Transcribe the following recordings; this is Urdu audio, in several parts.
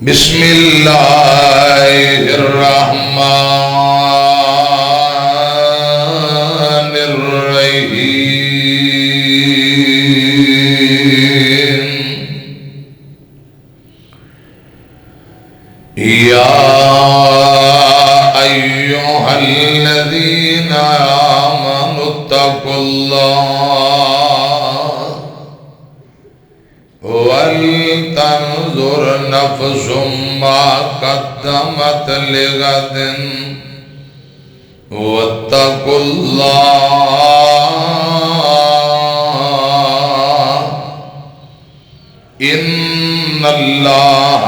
بسم اللہ الرحمن الرحیم یا ایھا الذین آمنوا اتقوا اللہ وَلْتَنْظُرْ نَفْسٌ مَا قَدَّمَتْ لِغَدٍ وَاتَّقُوا اللَّهَ إِنَّ اللَّهَ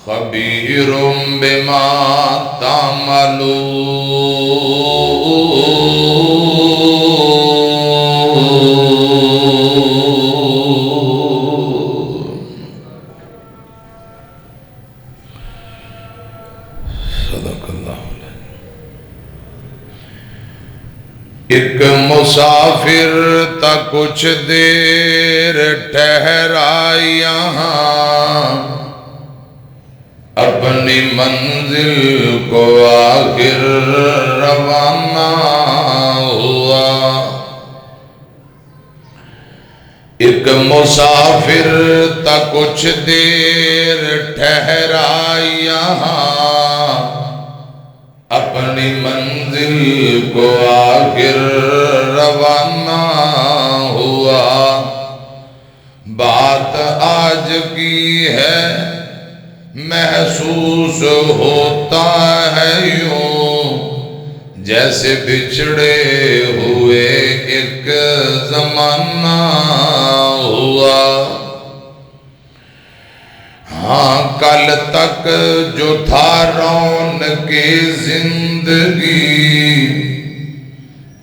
خَبِيرٌ بِمَا ایک مسافر تھا کچھ دیر ٹھہرا یہاں اپنی منزل کو آخر روانہ ہوا۔ ایک مسافر تھا کچھ دیر ٹھہرا یہاں اپنی منزل کو آخر روانہ ہوا۔ بات آج کی ہے محسوس ہوتا ہے یوں جیسے بچھڑے ہوئے ایک زمانہ ہوا۔ ہاں کل تک جو تھا رونق زندگی،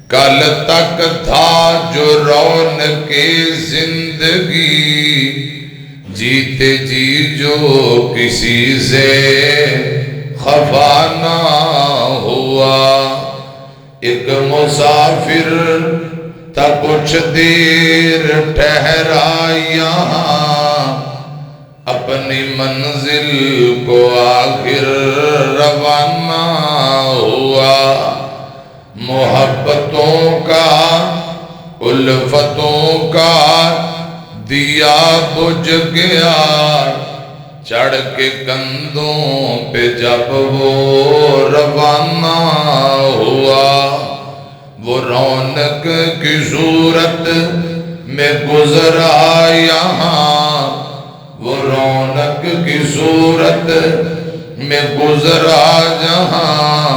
کل تک تھا جو رونق زندگی، جیتے جی جو کسی سے خفا نہ ہوا۔ ایک مسافر تھا کچھ دیر ٹھہرا یہاں اپنی منزل کو آخر روانہ ہوا۔ محبتوں کا الفتوں کا دیا بجھ گیا، چڑھ کے کندھوں پہ جب وہ روانہ ہوا۔ وہ رونق کی صورت میں گزرا یہاں، وہ رونق کی صورت میں گزرا جہاں،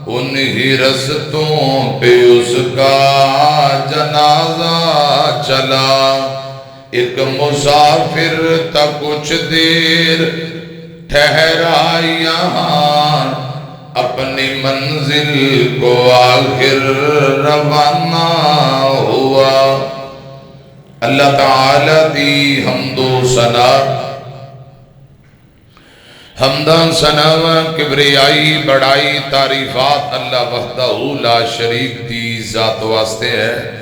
انہی رستوں پہ اس کا جنازہ چلا۔ ایک مسافر تھا کچھ دیر ٹھہرا یہاں اپنی منزل کو آخر روانہ ہوا۔ اللہ تعالیٰ دی حمد و ثنا، حمداں ثناواں کبریائی بڑائی تعریفات اللہ وحدہ لا شریک دی ذات واسطے ہے۔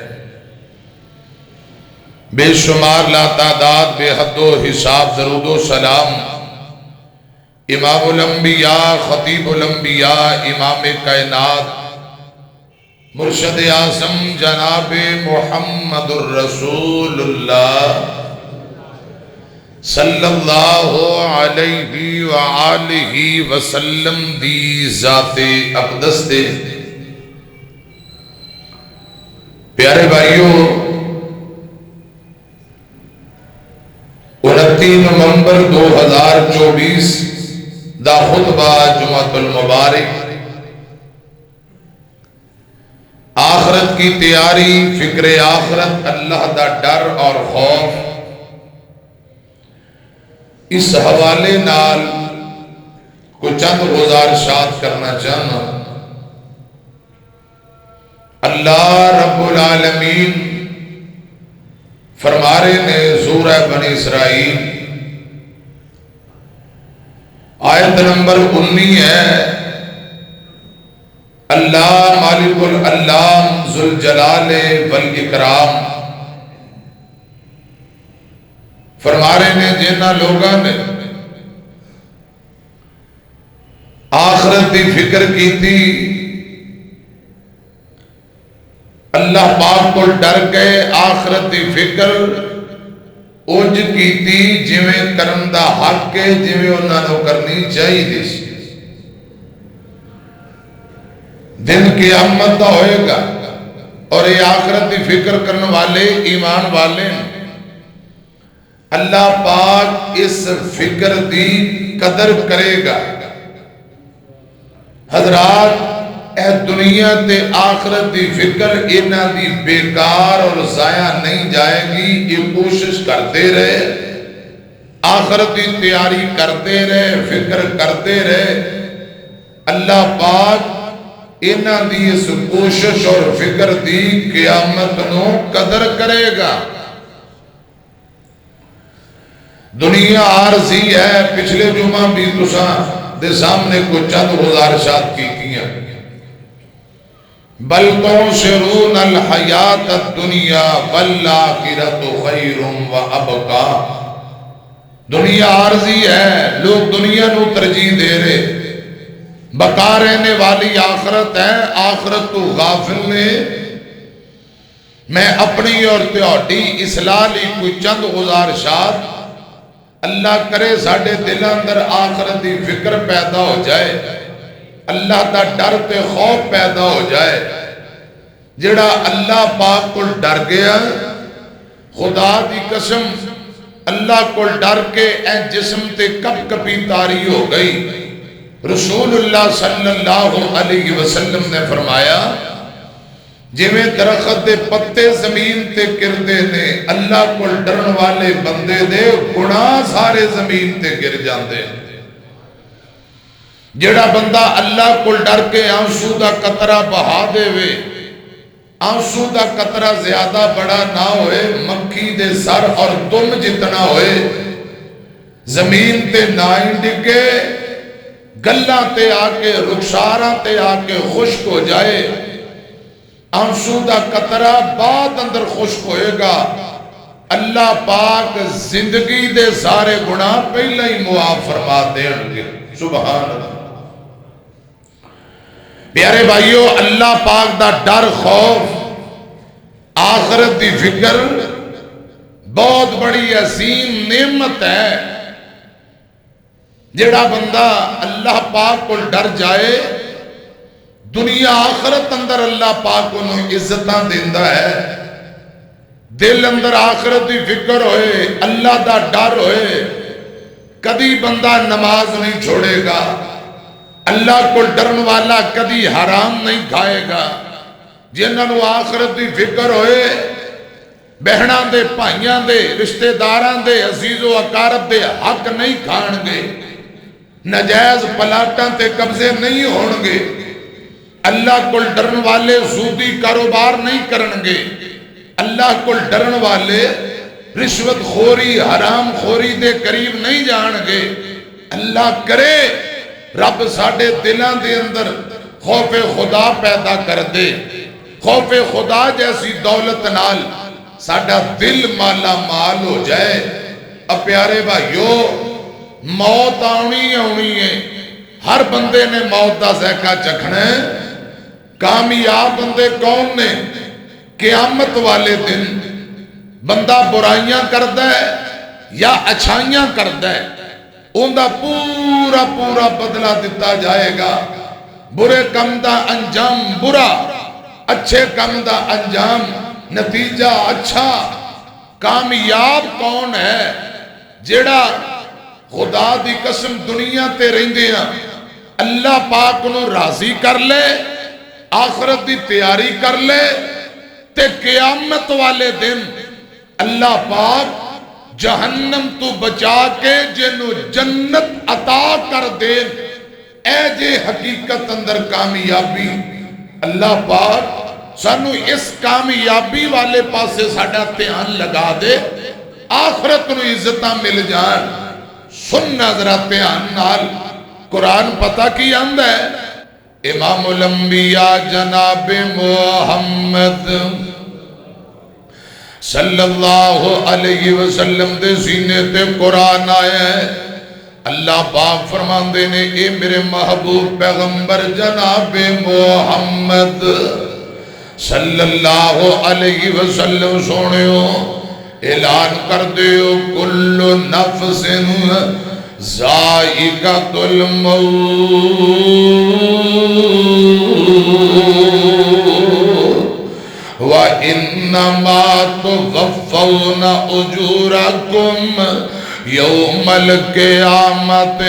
بے شمار لا تعداد بے حد و حساب درود و سلام امام الانبیاء خطیب الانبیاء امام کائنات مرشد اعظم جناب محمد الرسول اللہ صلی اللہ علیہ وآلہ وسلم دی ذات اقدس دے۔ پیارے بھائیوں، 29 نومبر 2024 دا خطبہ جمعۃ المبارک، آخرت کی تیاری، فکر آخرت، اللہ دا ڈر اور خوف، اس حوالے نال کو چند گزارشات کرنا چاہنا۔ اللہ رب العالمین فرما رہے نے سورہ بنی اسرائیل آیت نمبر 19 ہے، اللہ مالک العلام ذوالجلال والاکرام فرما رہے ہیں جنہ لوگوں نے آخرت دی فکر کیتی، اللہ پاک کو ڈر گئے، آخرت دی فکر اونج کیتی جویں کرن دا حق ہے، جویں انہاں نوں کرنی چاہیے سی۔ دن قیامت دا ہوئے گا اور یہ آخرت دی فکر کرنے والے ایمان والے اللہ پاک اس فکر دی قدر کرے گا۔ حضرات، اے دنیا تے آخرت دی فکر انہاں دی بیکار اور ضائع نہیں جائے گی۔ یہ کوشش کرتے رہے، آخرت دی تیاری کرتے رہے، فکر کرتے رہے، اللہ پاک انہاں دی اس کوشش اور فکر دی قیامت نو قدر کرے گا۔ دنیا عارضی ہے، پچھلے جمعہ بھی تساں دے سامنے کو چند گزارشات کی کیا۔ بل تؤثرون الحیات الدنیا والآخرۃ خیر وابقا۔ دنیا عارضی ہے، لوگ دنیا نو ترجیح دے رہے، بقا رہنے والی آخرت ہے، آخرت تو غافل نے۔ میں اپنی اور تہاڈی اصلاح لی کوئی چند گزارشات، اللہ کرے ساڈے دل اندر آخرت دی فکر پیدا ہو جائے، اللہ دا ڈر تے خوف پیدا ہو جائے۔ جڑا اللہ پاک کو ڈر گیا، خدا دی قسم اللہ کو ڈر کے اے جسم تے کپ کپی تاری ہو گئی۔ رسول اللہ صلی اللہ علیہ وسلم نے فرمایا، جویں درخت دے پتے زمین تے گردے نے، اللہ کو ڈرن والے بندے دے گناہ سارے زمین تے گر جاندے۔ جڑا بندہ اللہ کو ڈر کے آنسو دا قطرہ بہا دے وے، آنسو دا قطرہ زیادہ بڑا نہ ہوئے، مکھی دے سر اور دم جتنا ہوئے، زمین تے نہ ہی ڈگے، گلاں تے آکے رخساراں تے آکے خشک ہو جائے، آنسو دا قطرہ بعد اندر خشک ہوئے گا، اللہ پاک زندگی دے سارے گناہ پہلے ہی معاف فرما دیں گے۔ سبحان اللہ۔ پیارے بھائیو، اللہ پاک دا ڈر، خوف، آخرت دی فکر بہت بڑی عظیم نعمت ہے۔ جڑا بندہ اللہ پاک کو ڈر جائے، دنیا آخرت اندر اللہ پاک انہوں عزتاں دیندہ ہے۔ دل اندر آخرت دی فکر ہوئے، اللہ دا ڈر ہوئے، کدی بندہ نماز نہیں چھوڑے گا، اللہ کو ڈرن والا کدی حرام نہیں کھائے گا۔ جنہوں آخرت دی فکر ہوئے، بہناں دے، بھائیاں دے، رشتہ داراں دے، عزیز و اقارب دے حق نہیں کھان گے، نجائز پلاٹاں تے قبضے نہیں ہون گے، اللہ کو ڈرن والے سودی کاروبار نہیں کرنگے، اللہ کو ڈرن والے رشوت خوری، حرام خوری دے قریب نہیں جانگے۔ اللہ کرے رب ساڑھے دلان دے اندر خوف خدا پیدا کر دے، خوف خدا جیسی دولت نال ساڑھا دل مالا مال ہو جائے۔ اب پیارے بھائیو، موت آنی ہے، ہر بندے نے موت دا ذائقہ چکھنا ہے۔ کامیاب بندے کون نے؟ قیامت والے دن بندہ برائیاں کردہ ہے یا اچھائیاں کردہ ہے، ان دا پورا پورا بدلہ دیتا جائے گا۔ برے کم دا انجام برا، اچھے کم دا انجام نتیجہ اچھا۔ کامیاب کون ہے؟ جیڑا خدا دی قسم دنیا تے رہندے ہیں، اللہ پاک انہوں راضی کر لے، آخرت دی تیاری کر لے، تے قیامت والے دن اللہ پاک جہنم تو بچا کے جنہوں جنت عطا کر دے۔ اے جے حقیقت اندر کامیابی، اللہ پاک سانو اس کامیابی والے پاسے ساڑھا دھیان لگا دے، آخرت نو عزتاں مل جان۔ سننا ذرا دھیان نال، قرآن پتہ کی آندہ ہے، امام الانبیاء جناب محمد صلی اللہ علیہ وسلم دے سینے تے قرآن آئے ہیں۔ اللہ پاک فرماندے نے اے میرے محبوب پیغمبر جناب محمد صلی اللہ علیہ وسلم سونیو اعلان کر دیو کل نفس ذائقۃ الموت وَإِنَّمَا تُوَفَّوْنَ أُجُورَكُمْ يَوْمَ الْقِيَامَةِ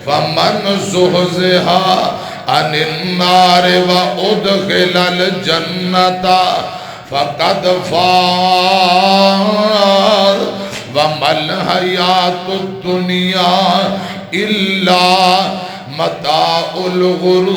فَمَنْ زُحْزِحَ عَنِ النَّارِ وَأُدْخِلَ الْجَنَّةَ فَقَدْ فَازَ وَمَا الْحَيَاةُ الدُّنْيَا إِلَّا مَتَاعُ الْغُرُورِ۔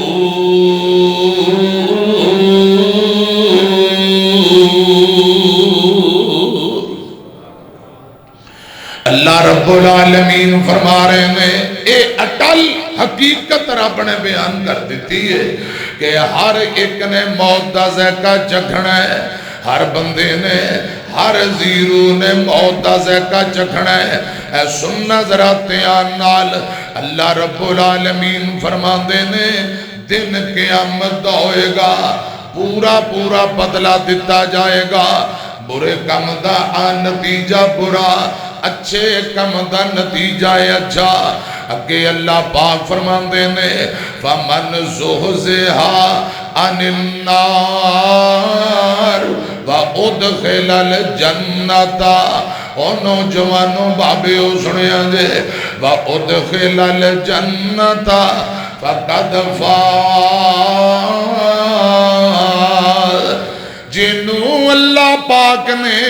اللہ رب العالمین فرما رہے ہیں اے اٹل حقیقت رب نے بیان کر دیتی ہے کہ ہر ایک نے موت دا ذائقہ چکھنا ہے، ہر بندے نے ہر زیرو نے موت دا ذائقہ چکھنا ہے۔ اے سننا ذرا دھیان نال اللہ رب العالمین فرما دینے دن قیامت دا ہوئے گا، پورا پورا بدلہ دیتا جائے گا، برے کم دا نتیجہ برا، اچھے کم دا نتیجہ اچھا۔ اگے اللہ پاک فرماندے نے فَمَنْ زُحْزِحَ عَنِ النَّارِ وَأُدْخِلَ الْجَنَّةَ۔ او نوجوانوں بابیوں سنیا جے وَأُدْخِلَ الْجَنَّةَ فَقَدْ فَازَ۔ جنوں اللہ پاک نے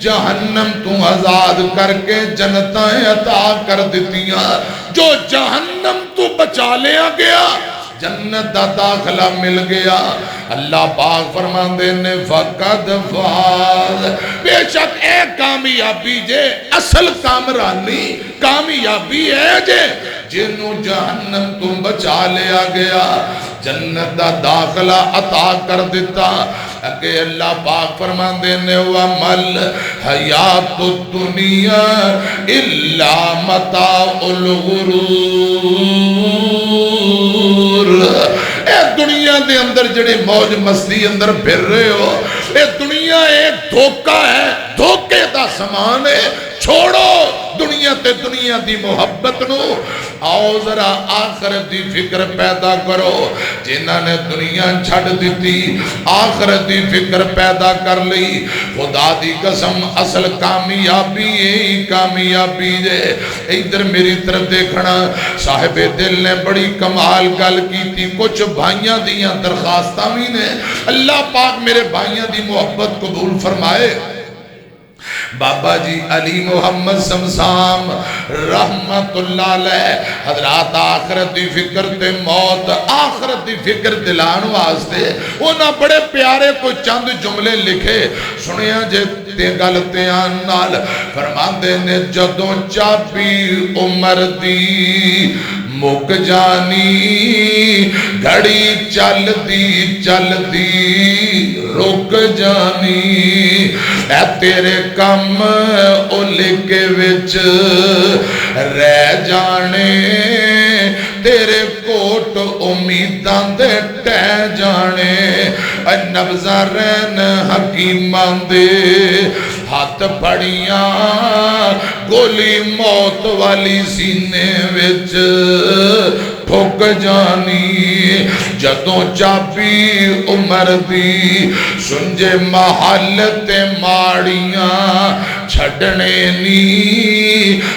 جہنم تو آزاد کر کے جنتیں عطا کر دیتیاں، جو جہنم تو بچا لیا گیا جنت دا داخلہ مل گیا، اللہ پاک فرماندے نے فقد فاز۔ بے شک اے کامیابی جے اصل کامرانی کامیابی ہے جے جنوں جہنم تو بچا لیا گیا جنت دا داخلہ عطا کر دیتا۔ اگے اللہ پاک فرماندے نے وَمَا الْحَيَاةُ الدُّنْيَا إِلَّا مَتَاعُ الْغُرُورِ۔ اے دنیا دے اندر جڑے موج مستی اندر پھر رہے ہو، اے دنیا ایک دھوکہ ہے، دھوکے دا سامان ہے، چھوڑو دنیا تے دنیا دی محبت نو، آؤ ذرا آخرت دی فکر پیدا کرو۔ جنہاں نے دنیا چھڑ دیتی آخرت دی فکر پیدا کر لی، خدا دی قسم اصل کامیابی یہی کامیابی جے۔ ادھر میری طرف دیکھنا، صاحب دل نے بڑی کمال گل کی تھی، کچھ بھائیاں دیاں درخواستہ بھی نے، اللہ پاک میرے بھائیاں دی محبت قبول فرمائے۔ بابا جی علی محمد سمسام رحمت اللہ علیہ حضرات آخرت دی فکر تے موت آخرت دی فکر دلان واسطے انہاں بڑے پیارے کوئی چند جملے لکھے، سنیا جے تے گلتیاں نال فرماندے نے جدوں چابی عمر دی مک جانی گھڑی چل دی رک جانی، اے تیرے کم اُلکے وچ رہ جانے، تیرے کوٹ امیداں دے ٹہ جانے، اے نبضہ رہن حکیمان دے ہاتھ پڑیاں گولی موت والی سینے وچ ٹھک جانی، جدوں چابی عمر دی سنجے محل تے ماڑیاں چھڑنے نی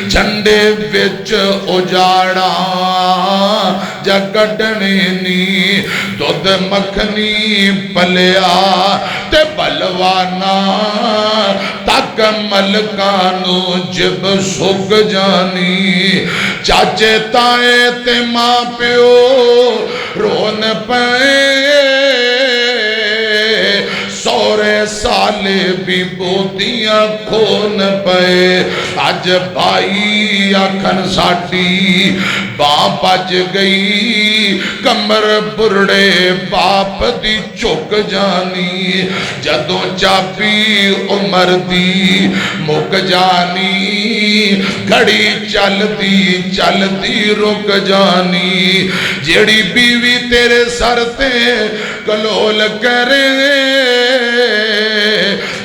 جھنڈے وچ اجاڑا جگڑنے نی، دودھ مکھنی پلیا تے بلوانا تک ملکانو جب سک جانی، چاچے تائے تے ماں پیو رون پائے، سورے سالے بھی بودیاں کھون پائے، اج بھائی آکھن ساڈی باں بج گئی کمر برڑے باپ دی چک جانی جدوں چابی عمر دی مک جانی گھڑی چل دی رک جانی جیڑی بیوی تیرے سر تے کلول کرے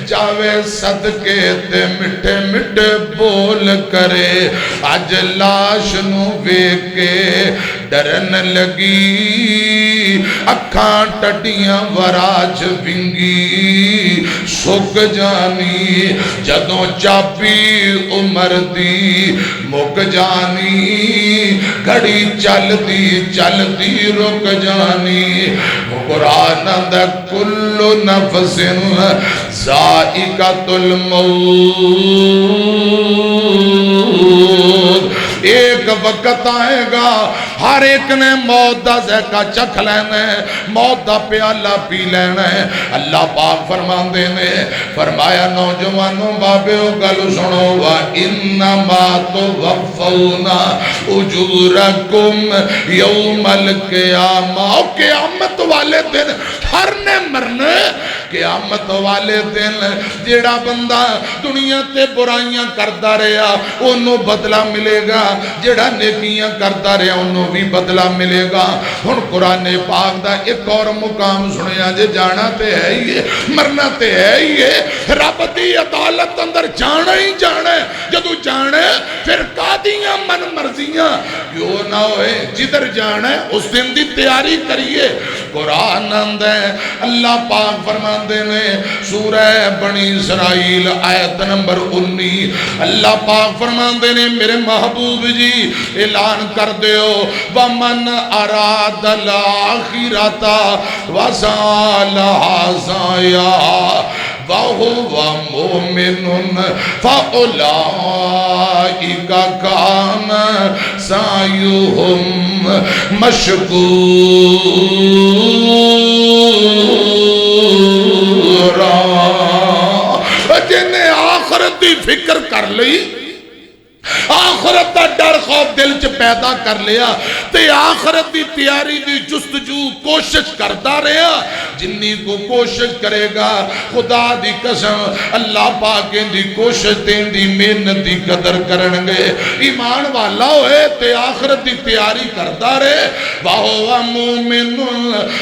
جاوے صدقے تے مٹھے مٹھے بول کرے اج لاش نو ویکھ کے ڈرن لگی اکھاں ٹڈیاں وراج ونگی سک جانی جدوں چابی عمر دی مک جانی گھڑی چل دی رک جانی قرآن دا کل نفس ذائقۃ الموت ایک وقت آئے گا ہر ایک نے موت دا ذائقہ چکھ لینا ہے موت دا پیالہ پی لینا ہے اللہ پاک فرماندے نے فرمایا نوجوانوں بابیو گل سنو وَإِنَّمَا تُوَفَّوْنَ أُجُورَكُمْ يَوْمَ الْقِيَامَةِ قیامت والے دن ہر نے مرنا قیامت والے دن جیڑا بندہ دنیا تے برائیاں کرتا رہا انہوں بدلہ ملے گا جیڑا نیکیاں کرتا رہا انہوں بھی بدلہ ملے گا ہن قرآن پاک دا ایک اور مقام سنیا جے جانا تے ہے ہی مرنا تے ہے ہی رب دی عدالت اندر جانا ہی جانا ہے جدو جانا ہے پھر قادیاں من مرضیاں کیوں نہ ہوئے جدھر جانا ہے اس دن دی تیاری کریے قرآن اندر اللہ پاک فرماندے نے سورہ بنی اسرائیل آیت نمبر 19 اللہ پاک فرماندے نے میرے محبوب جی اعلان کر دیو وَمَنْ أَرَادَ الْآخِرَةَ وَسَعَى سَعْيَهَا وَهُوَ مُؤْمِنٌ فَأُولَئِكَ كَانَ سَعْيُهُمْ مَشْكُورًا جنہیں آخرت دی فکر کر لی آخرت دا ڈر خوف دل چ پیدا کر لیا تے آخرت دی تیاری دی جستجو کوشش کرتا رہا جنی کو کوشش کرے گا خدا دی قسم اللہ پاک دی کوشش دین دی محنت دی قدر کرنگے ایمان والا ہوئے تے آخرت دی تیاری کرتا رہے وَهُوَ مُؤْمِنٌ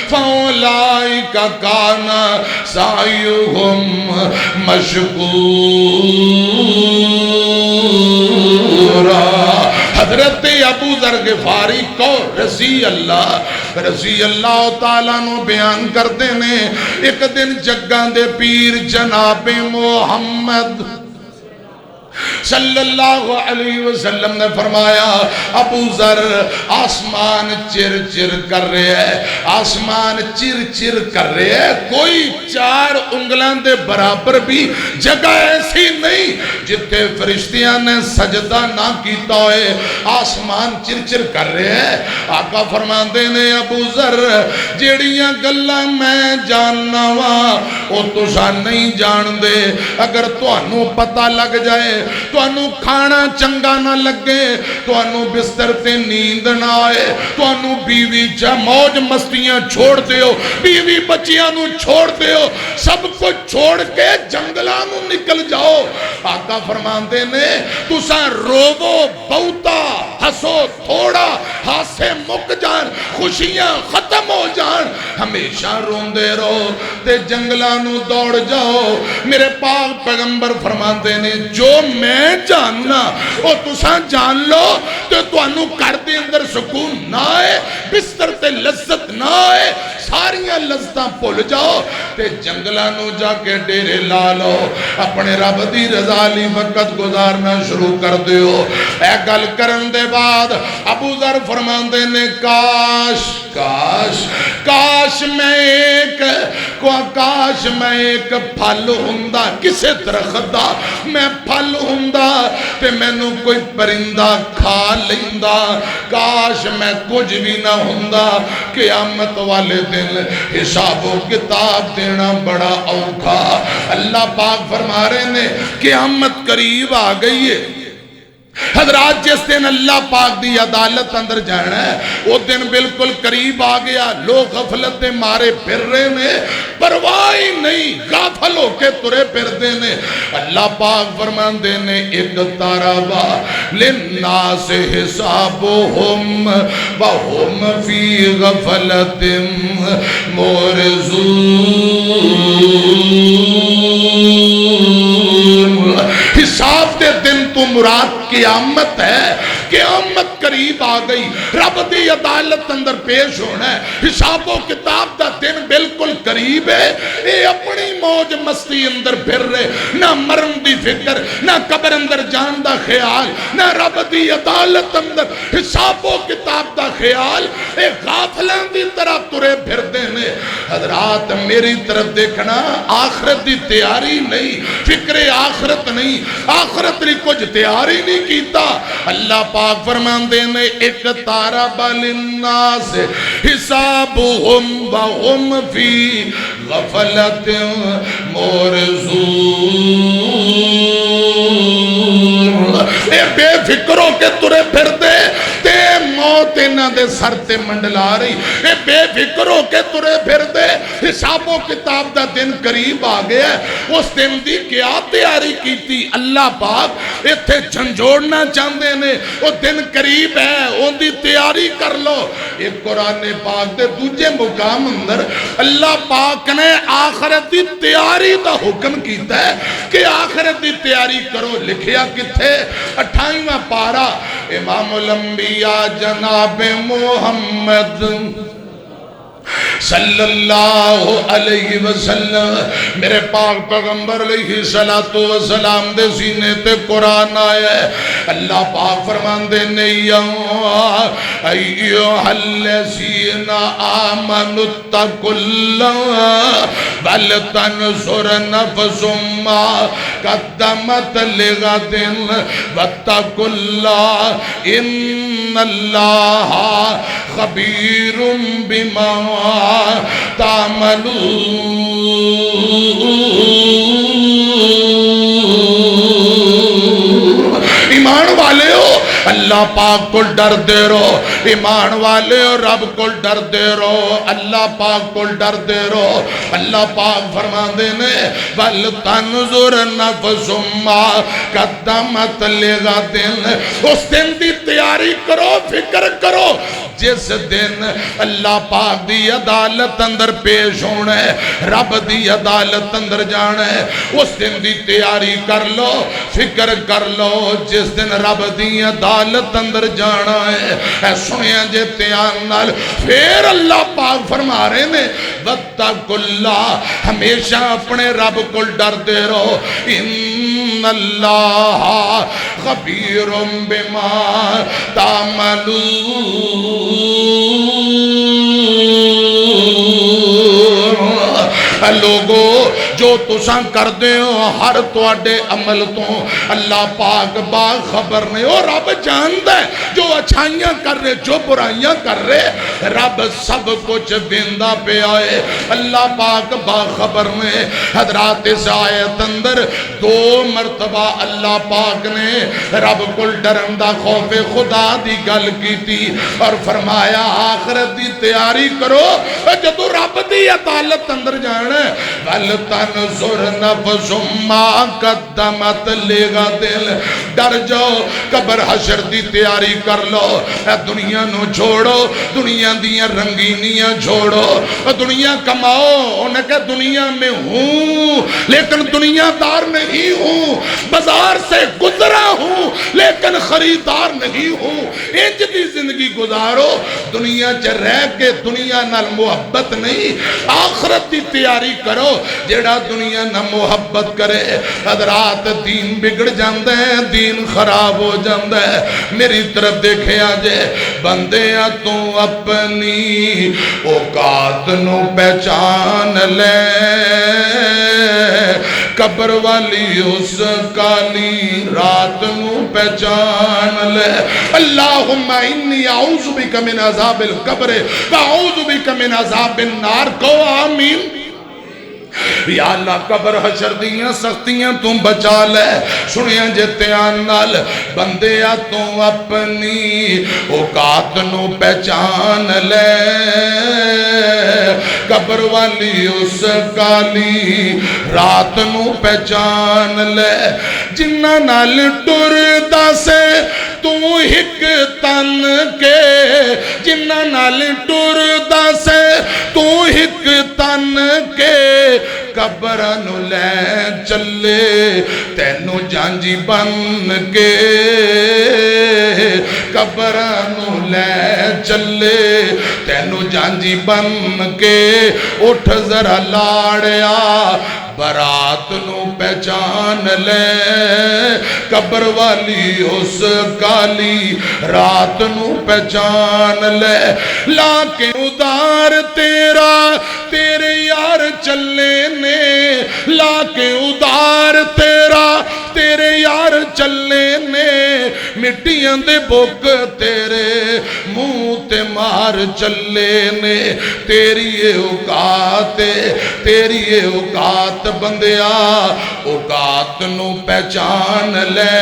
فَأُولَئِكَ كَانَ سَعْيُهُمْ مَشْكُورًا حضرت ابو ذر غفاری کو رضی اللہ تعالیٰ نو بیان کرتے ہیں ایک دن جگاں دے پیر جناب محمد صلی اللہ علیہ وسلم نے فرمایا ابو ذر آسمان چر چر کر رہے ہیں آسمان چر چر کر رہے ہیں کوئی 4 انگلان دے برابر بھی جگہ ایسی نہیں جتے فرشتیاں نے سجدہ نہ کیتا ہوئے آسمان چر چر کر رہے ہیں آقا فرمان دینے ابو ذر جیڑیاں گلہ میں جاننا ہوا وہ تسا نہیں جان دے اگر تو انہوں پتہ لگ جائے تو انہوں کھانا چنگا نہ لگے تو انہوں بستر تے نیند نہ آئے تو انہوں بیوی موج مستیاں چھوڑ دے ہو بیوی بچیاں نو چھوڑ دے ہو سب کو چھوڑ کے جنگلہ نو نکل جاؤ آقا فرماندے نے تو ساں روو بہتا ہسو تھوڑا ہاسے مک جان خوشیاں ختم ہو جان ہمیشہ روندے رہو تے جنگلہ نو دوڑ جاؤ میرے پاک پیغمبر فرماندے نے جو میں جاننا وہ تساں جان لو تو انہوں کر دے اندر سکون نہ آئے بستر تے لذت نہ آئے ساریاں لذتاں پھول جاؤ تے جنگلہ نو جا کے ڈیرے لالو اپنے رب دی رضا لی وقت گزارنا شروع کر دیو اے گل کرن دے بعد ابو ذر فرماندے نے کاش میں ایک پھل ہوندا کسے درخت دا میں پھل ہوندا تے مینوں کوئی پرندہ کھا لیندا کاش میں کچھ بھی نہ ہوندا قیامت والے دن حساب و کتاب دینا بڑا اوکھا اللہ پاک فرما رہے نے قیامت قریب آ گئی ہے حضرات جس دن اللہ پاک دی عدالت اندر جانا ہے وہ دن بالکل قریب آ گیا. لوگ غفلت دے مارے پھر رہے نے, پرواہ ہی نہیں, غافل ہو کے ترے پھر دے نے. اللہ پاک فرمان دے نے اقترب للناس حسابهم وهم فی غفلت معرضون. حساب دے دن تو مراد قیامت ہے. قیامت قریب آ گئی, رب دی عدالت اندر پیش ہونا ہے. حساب و کتاب دا دن بالکل قریب ہے. اے اپنی موج مستی اندر پھر رہے, نہ مرن دی فکر, نہ قبر اندر جان دا خیال, نہ رب دی عدالت اندر حساب و کتاب دا خیال. اے غافلان دی طرح ترے پھر دینے. حضرات میری طرف دیکھنا, آخرت دی تیاری نہیں, فکر آخرت نہیں, آخرت لی کچھ تیاری نہیں کیتا. اللہ پاک فرمان دینے اقترب للناس حسابهم وهم فی غفلت معرضون. اے بے فکروں کے ترے پھر دے, تے موت انہاں دے سر تے منڈلا رہی. اے بے فکروں کے ترے پھر دے, حساب و کتاب دا دن قریب آ گیا. اس دن دی کیا تیاری کی تھی؟ اللہ پاک اتھے جھنجوڑنا چاہتے نے, وہ دن قریب ہے, ان دی تیاری کر لو. ایک قرآن پاک دے دوجے مقام اندر اللہ پاک نے آخرت دی تیاری دا حکم کیتا ہے کہ آخرت دی تیاری کرو. لکھیا کتھے؟ 28واں پارہ, امام الانبیاء جناب محمد صلی اللہ علیہ وسلم, میرے پاک پیغمبر علیہ السلام دے سینے تے قرآن آیا ہے. اللہ پاک فرمان دے یا ایوہ الذین آمنوا اتقوا اللہ ولتنظر نفس ما قدمت لغد واتقوا اللہ ان اللہ خبیر بما تعملون. ایمان والے ہو, اللہ پاک کو ڈر دے رہو. ایمان والے ہو, رب کو ڈر دے رہو, اللہ پاک کو ڈر دے رہو. اللہ پاک فرمان دینے وَلْتَنْظُرْ نَفْسٌ مَا قَدَّمَتْ لِغَدٍ. اس دن دی تیاری کرو, فکر کرو جس دن اللہ پاک دی عدالت اندر پیش ہونا ہے, رب دی عدالت اندر جانا ہے. اس دن دی تیاری کر لو, فکر کر لو جس دن رب دی عدالت اندر جانا ہے. اے سنیا جے تیان نال. پھر اللہ پاک فرما رہے نے وَاتَّقُوا اللَّهَ, ہمیشہ اپنے رب کو ڈر دے رہو. ان اللہ خبیر بما تعملون. لوگو جو تساں کر دے ہو ہر توڑے عمل تو اللہ پاک باخبر نہیں ہو. رب جاندہ ہے جو اچھائیاں کر رہے, جو برائیاں کر رہے, رب سب کچھ دیندہ پہ آئے. اللہ پاک باخبر نے. حضرات اس آیت اندر 2 مرتبہ اللہ پاک نے رب کو ڈرندہ خوف خدا دی گل کی تھی اور فرمایا آخرت دی تیاری کرو جدو رب دی عدالت اندر جانا ہے. وَلْتَنْظُرْ نَفْسٌ مَا قَدَّمَتْ لِغَدٍ. ڈر جاؤ, قبر حشر دی تیاری کر لو. اے دنیا نو چھوڑو, دنیا دیاں رنگینیاں چھوڑو. دنیا کماؤ, انہیں کہ دنیا میں ہوں لیکن دنیا دار نہیں ہوں, بازار سے گزرا ہوں لیکن خریدار نہیں ہوں. انج دی زندگی گزارو. دنیا چ رہ کے دنیا نال محبت نہیں, آخرت دی تیاری کرو. جیڑا دنیا نہ محبت کرے حضرات دین بگڑ جاندے ہیں, دین خراب ہو جاندے ہیں. میری طرف دیکھے آجے بندیاں تو اپنی اوقات نو پہچان لے, قبر والی اس کالی رات نو پہچان لے. اللہم انی اعوذ بک من عذاب القبر واعوذ بک من عذاب النار. کو آمین. یا اللہ قبر حشر دیاں سختیاں تو بچا لے سنیا جتیان نال بندیا تو اپنی اوقات نو پہچان لے قبر والی اس کالی رات نو پہچان لے جنہ نال ٹردا سے تو ہک تن کے جنہ نال ٹردا سے تو ہک تن کے قبرانو لے چلے تینو جانجی بن کے قبرانو لے چلے تینو جانجی بن کے اٹھ ذرا لاڑیا برات نو پہچان لے قبر والی اس کالی رات نو پہچان لے لاکے ادار تیرا تیرے یار چلے نے لاکے ادار تیرا تیرے یار چلے نے مٹیاں دے بک تیرے منہ تے مار چلے نے تیری اوقات تیری اوقات بندیا اوقات نو پہچان لے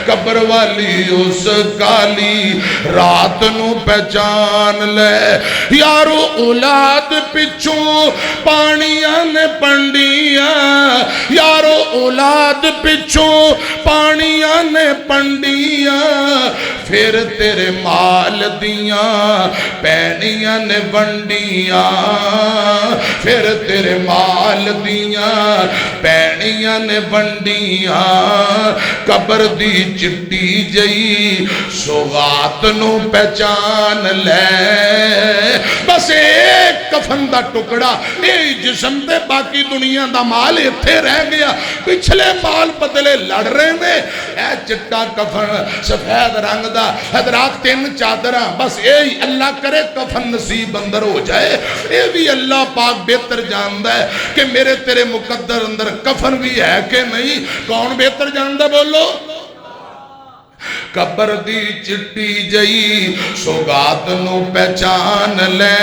قبر والی اس کالی رات نو پہچان لے یارو اولاد پچھوں پانیاں نے پنڈیاں یارو اولاد پچھوں پانیاں نے پنڈیاں پھر تیرے مال دیاں پینیاں نے ونڈیاں پھر تیرے مال دیاں پینیاں نے ونڈیاں قبر دی چٹی جئی سوغات نو پہچان لے بس ایک کفن دا ٹکڑا اے جسم دے باقی دنیا دا مال اتھے رہ گیا پچھلے مال بدلے لڑ رہے نے اے چٹا کفن سفید رنگ دا حضرات 3 چادرہ بس اے اللہ کرے کفن نصیب اندر ہو جائے اے بھی اللہ پاک بہتر جاندہ ہے کہ میرے تیرے مقدر اندر کفن بھی ہے کہ نہیں کون بہتر جاندہ بولو قبر دی چٹی جئی سوگات نو پہچان لے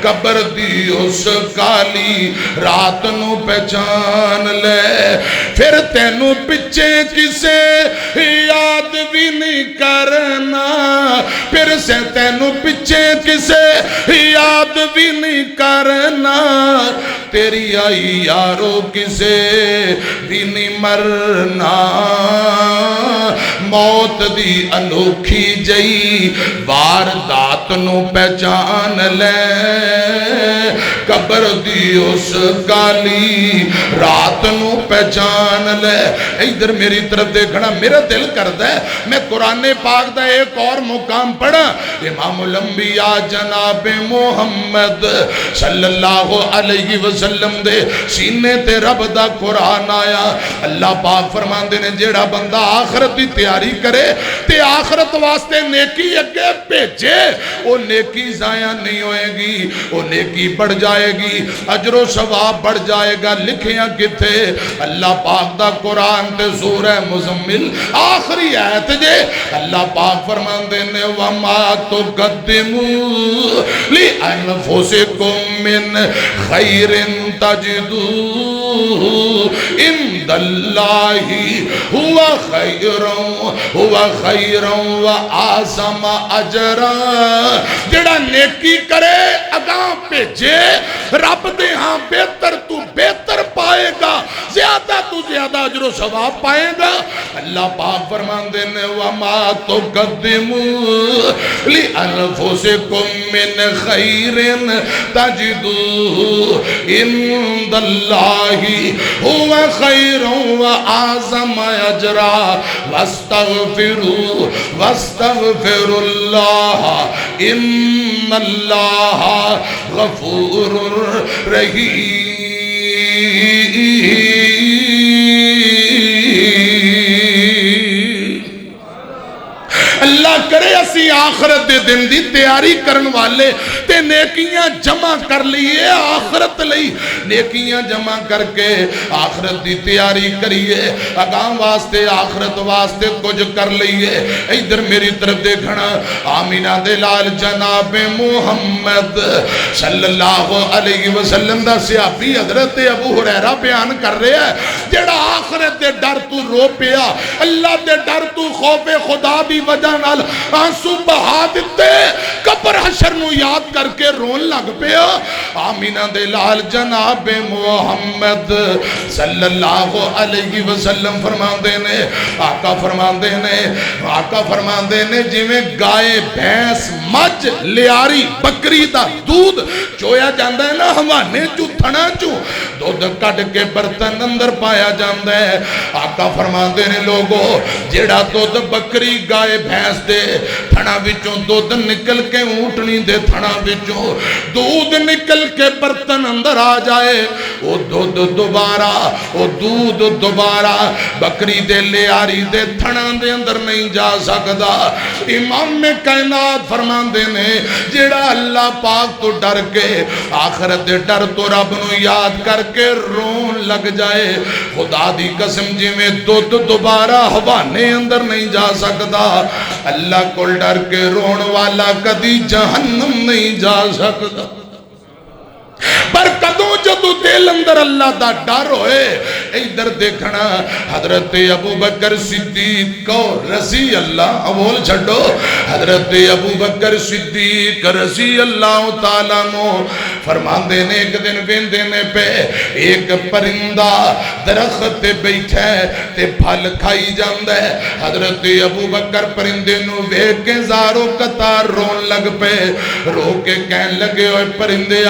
قبر دی اس کالی رات نو پہچان لے پھر تینو پچھے کسے یاد بھی نہیں کرنا پھر سے تینو پچھے کسے یاد بھی نہیں کرنا تیری آئی یارو کسے بھی نہیں مرنا موت دی انوکھی جئی واردات نو پہچان لے قبر دی اس کالی رات نو پہچان لے ادھر میری طرف دیکھنا میرا دل کرتا ہے میں قرآن پاک دا ایک اور مقام پڑھا امام الانبیاء جناب محمد صلی اللہ علیہ وسلم دے سینے تے رب دا قرآن آیا اللہ پاک فرمان دے نے جیڑا بندہ آخرت دی تیاری کرے تے آخرت واسطے نیکی اگے بھیجے وہ نیکی ضائع نہیں ہوئے گی وہ نیکی بڑھ جائے گی اجر و ثواب بڑھ جائے گا لکھیاں کتھے اللہ پاک دا قرآن تے سورہ مزمل آخری آیت جے اللہ پاک فرمان دینے وَمَا تُقَدِّمُوا لِأَنفُسِكُم مِّن خَيْرٍ تَجِدُوهُ عِندَ اللَّهِ هُوَ خَيْرًا وَأَعْظَمَ أَجْرًا جڑا نیکی کرے اگاں بھیجے رب دے ہاں بہتر تو بہتر پائے گا زیادہ تو زیادہ اجر و ثواب پائے گا اللہ پاک فرمان دینے وَمَا تُقَدِّمُوا لِأَنفُسِكُم مِّن خَيْرٍ تَجِدُوهُ عِندَ اللَّهِ هُوَ خَيْرًا وَأَعْظَمَ أَجْرًا وَاسْتَغْفِرُوا اللَّهَ إِنَّ اللَّهَ غَفُورٌ رَحِيمٌ اللہ کرے اسی آخرت دے دن دی تیاری کرن والے تے نیکیاں جمع کر لیے آخرت لئی نیکیاں جمع کر کے آخرت دی تیاری کریے اگام واسطے آخرت واسطے کچھ کر لیے ادھر میری طرف دیکھنا آمینہ دے لال جناب محمد صلی اللہ علیہ وسلم دا صحابی حضرت ابو ہریرہ بیان کر رہے ہیں جڑا آخرت دے ڈر تو رو پیا اللہ دے ڈر تو خوف خدا دی وجہ نال آنسو بہا دیتے قبر حشر نو یاد کر کے رون لگ پیا آمینہ دے لال جناب محمد صلی اللہ علیہ وسلم فرماندے نے آقا فرماندے نے جی میں گائے بھینس مجھ لیاری بکری دا دودھ چویا جاندہ ہے نا ہوانے چو تھنا چو دودھ کٹ کے برتن اندر پایا جاندہ ہے آقا فرماندے نے لوگو جیڑا دودھ بکری گائے بھینس دے تھنا بچوں دودھ نکل کے اونٹنی دے تھنا بچوں دودھ نکل کے برتن اندر آ جائے وہ دودھ دوبارہ بکری دے لیاری دے تھنا دے اندر نہیں جا سکدا امام میں کائنات فرماندے نے جیڑا اللہ پاک تو ڈر کے آخرت دے ڈر تو رب نو یاد کر کے رون لگ جائے خدا دی قسم جی میں دودھ دوبارہ ہوانے اندر نہیں جا سکدا اللہ کو ڈر کے رون والا کدی جہنم نہیں جا سکدا پر قدوں جو تو دل اندر اللہ دا ڈر ہوئے ادھر دیکھنا حضرت ابو بکر صدیق کو رضی اللہ اول چھڑو حضرت ابو بکر صدیق رضی اللہ تعالیٰ نو فرمان دینے ایک دن بین دینے پہ ایک پرندہ درخت بیٹھے تے پھل کھائی جاندے حضرت ابو بکر پرندے نو بیک کے زارو قطار رون لگ پہ رو کے کہن لگے ہوئے پرندے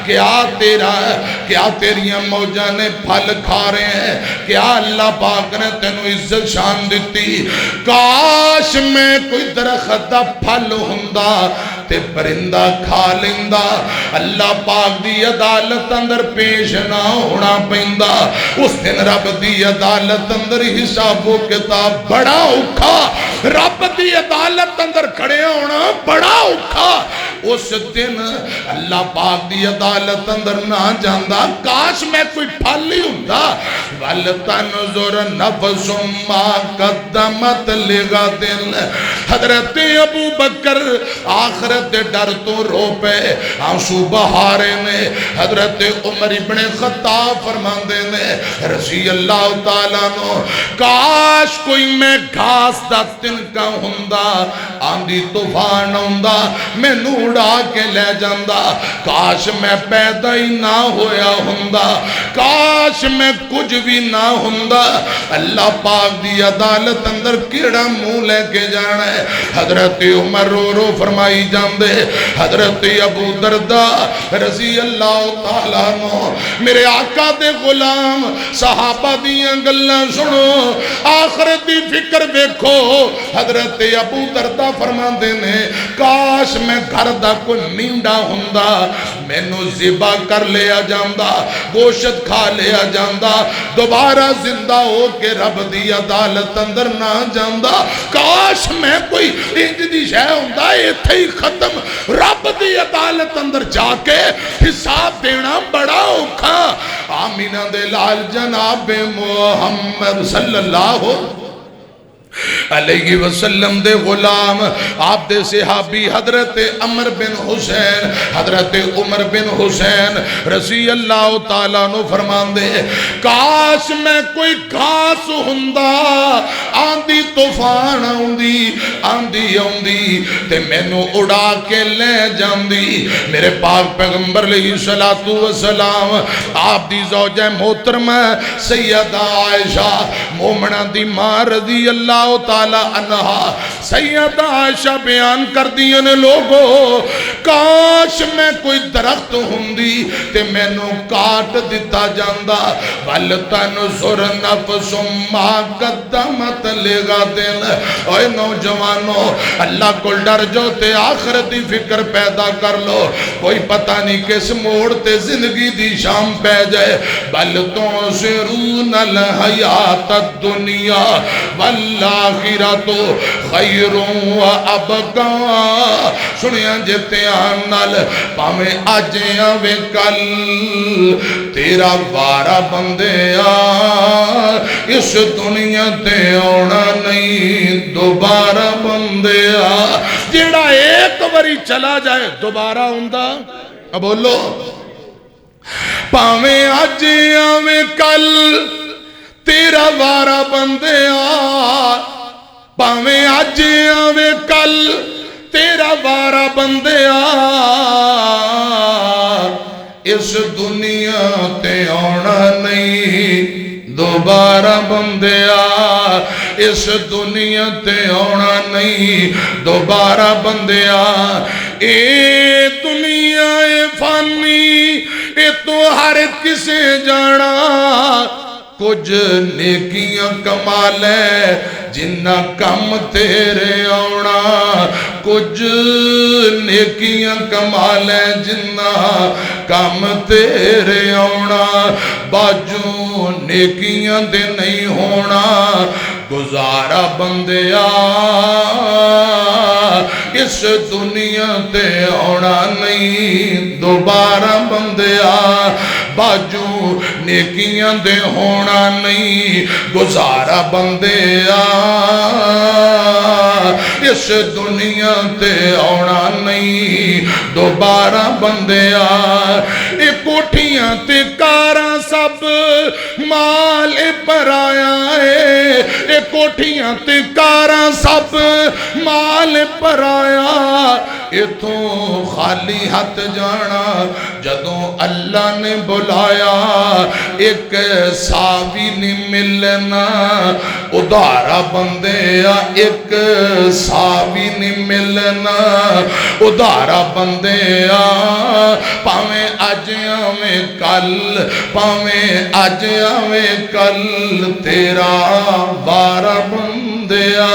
کیا تیریاں موجہ نے پھل کھا رہے ہیں کیا اللہ پاک نے تینو عزت شان دیتی کاش میں کوئی درخت پھل ہوندا تے پرندہ کھا لیندہ اللہ پاک دی عدالت اندر پیش نہ ہونا پیندہ اس دن رب دی عدالت اندر حساب و کتاب بڑا اوکھا رب دی عدالت اندر کھڑے ہونا بڑا اوکھا اس دن اللہ پاک دی عدالت اندر نہ جاندہ کاش میں کوئی پھل ہی ہوندہ وَلْتَنْظُرْ نَفْسٌ مَا قَدَّمَتْ لِغَدٍ حضرت ابو بکر آخرت ڈر تو رو پہ آنسو بہارے میں حضرت عمر ابن خطاب فرماندے نے رضی اللہ تعالیٰ نو کاش کوئی میں گھاس دا تنکا ہوندہ آندھی طوفان ہوندہ میں نوڑا کے لے جاندہ کاش میں پیدا ہی نہ ہویا ہوندہ کاش میں کچھ بھی نہ ہوندہ اللہ پاک دی عدالت اندر کیڑا منہ لے کے جانا ہے حضرت عمر رو فرمائی جاندے حضرت ابو دردہ رضی اللہ تعالیٰ نو میرے آقا دے غلام صحابہ دیاں گلہ سنو آخرت دی فکر بیکھو حضرت ابو دردہ فرمان دینے کاش میں گھر دا کوئی نیندہ ہوندہ میں نو زبا کر لیا جاندہ گوشت کھا لیا جاندہ دوبارہ زندہ ہو کے رب دی عدالت اندر نہ جاندہ کاش میں کوئی انج دی شے ہوندہ ایتھے ہی ختم رب دی عدالت اندر جا کے حساب دینا بڑا اوکھا آمینہ دے لال جناب محمد صلی اللہ علیہ وسلم دے غلام آپ دے صحابی حضرت عمر بن حسین حضرت عمر بن حسین رضی اللہ تعالیٰ نو فرمان دے کاش میں کوئی گھاس ہوندہ آندھی طوفان آندھی تے میں نو اڑا کے لے جاندی میرے پاک پیغمبر علیہ السلام آپ دی زوجہ محترمہ سیدہ عائشہ مومنہ دی ماں رضی اللہ تعالیٰ عنہ سیدہ عائشہ بیان کر دیا نے لوگو کاش میں کوئی درخت ہوندی تے میں نو کاٹ دیتا جاندہ وَلْتَنْظُرْ نَفْسٌ مَا قَدَّمَتْ لِغَدٍ اوے نوجوان مسلمانوں اللہ کو ڈر جو تے آخرت دی فکر پیدا کر لو کوئی پتہ نہیں کس موڑ تے زندگی دی شام پہ جائے بل تُؤْثِرُونَ الْحَيَاةَ الدُّنْيَا وَالْآخِرَةُ خَيْرٌ وَأَبْقَىٰ سنیاں جتے آنال پامیں آجیں آوے کل تیرا وارا بندے اس دنیا تے اونا نہیں دوبارہ بندے جیڑا ایک باری چلا جائے دوبارہ ہوندہ اب بولو پامیں آجیں آوے کل تیرا وارا بندے پامیں آجیں آوے کل تیرا وارا بندے اس دنیا تے آنا نہیں دوبارہ بندے اس دنیا تے آنا نہیں دوبارہ بندے اے دنیا اے فانی اے تو ہر کسے جانا کچھ نیکیاں کمال ہے جنہ کم تیرے آنا کچھ نیکیاں کمال ہے جنہ کم تیرے آنا باجوں نیکیاں دے نہیں ہونا گزارا بندیا اس دنیا تے آنا نہیں دوبارہ بندیا باجوں نیکیاں دے ہونا نہیں گزارا بندیا اس دنیا تے آنا نہیں دوبارہ بندیا اے کوٹھیاں تے کاراں سب مال پر آیا ہے اے کوٹھیاں تے کاراں سب مال پر آیا اے تو خالی ہاتھ جانا جدوں اللہ نے بلایا ایک ساوی نہیں ملنا ادھارا بندیا ایک ساوی نہیں ملنا ادھارا بندیا پاویں آجیاں میں کل پاویں آجیاں میں کل تیرا بارہ بندیا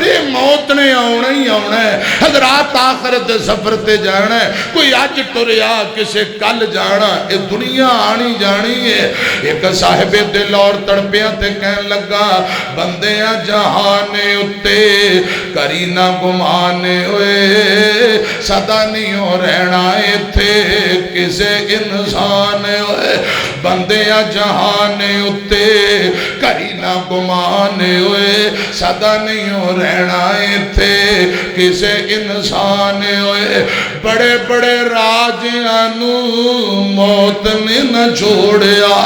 یہ موت نے آنا ہی آنا ہے حضرات آخرت سفر تے جانا ہے کوئی آج ٹریا کسے کل جانا یہ دنیا آنی جانی ہے ایک صاحب دل اور تڑپیاں تے کہن لگا بندیاں جہانے اتے کرینا گمانے ہوئے صدا نہیں ہو رہنا تھے کسے انسان ہوئے بندیاں جہانے اتے کرینا گمانے ہوئے صدا نہیں ہو رہنا تھے کسے انسان ہوئے بڑے بڑے راجیانو موت نے نہ چھوڑیا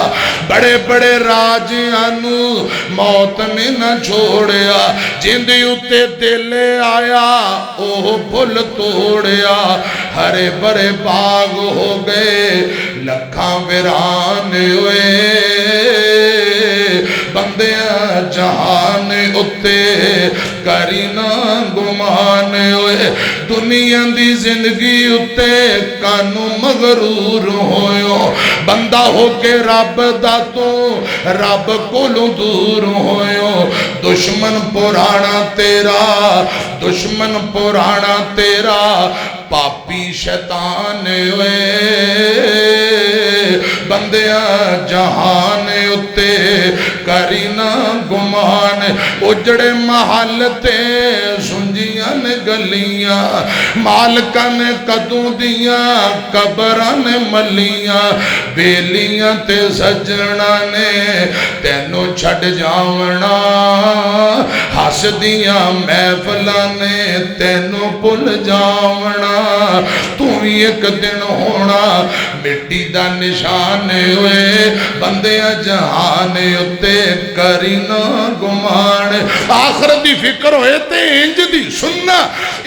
بڑے بڑے راجیانو موت نے نہ چھوڑیا جندی اتے دل آیا اوہ پھل توڑیا ہرے برے باغ ہو گئے لکھاں ویران ہوئے بندیاں جہان اتے کرینا گمان ہوئے دنیا دی زندگی اتے کانو مغرور ہوئے بندہ ہو کے رب داتوں رب کولوں دور ہوئے دشمن پرانا تیرا دشمن پرانا تیرا پاپی شیطان ہوئے بندیاں جہان اتے کرینا گمان اجڑے محل تے سنجیاں نے گلیاں مالکہ نے قدوں دیاں قبران ملیاں بیلیاں تے سجنا نے تینو چھڑ جاونا ہس دیاں محفلہ نے تینو پل جاونا تو ایک دن ہونا مٹی دا نشان ہوئے بندیاں جہان اتے کرینا گمان آخرت دی فکر ہوئے تے انج دی سننا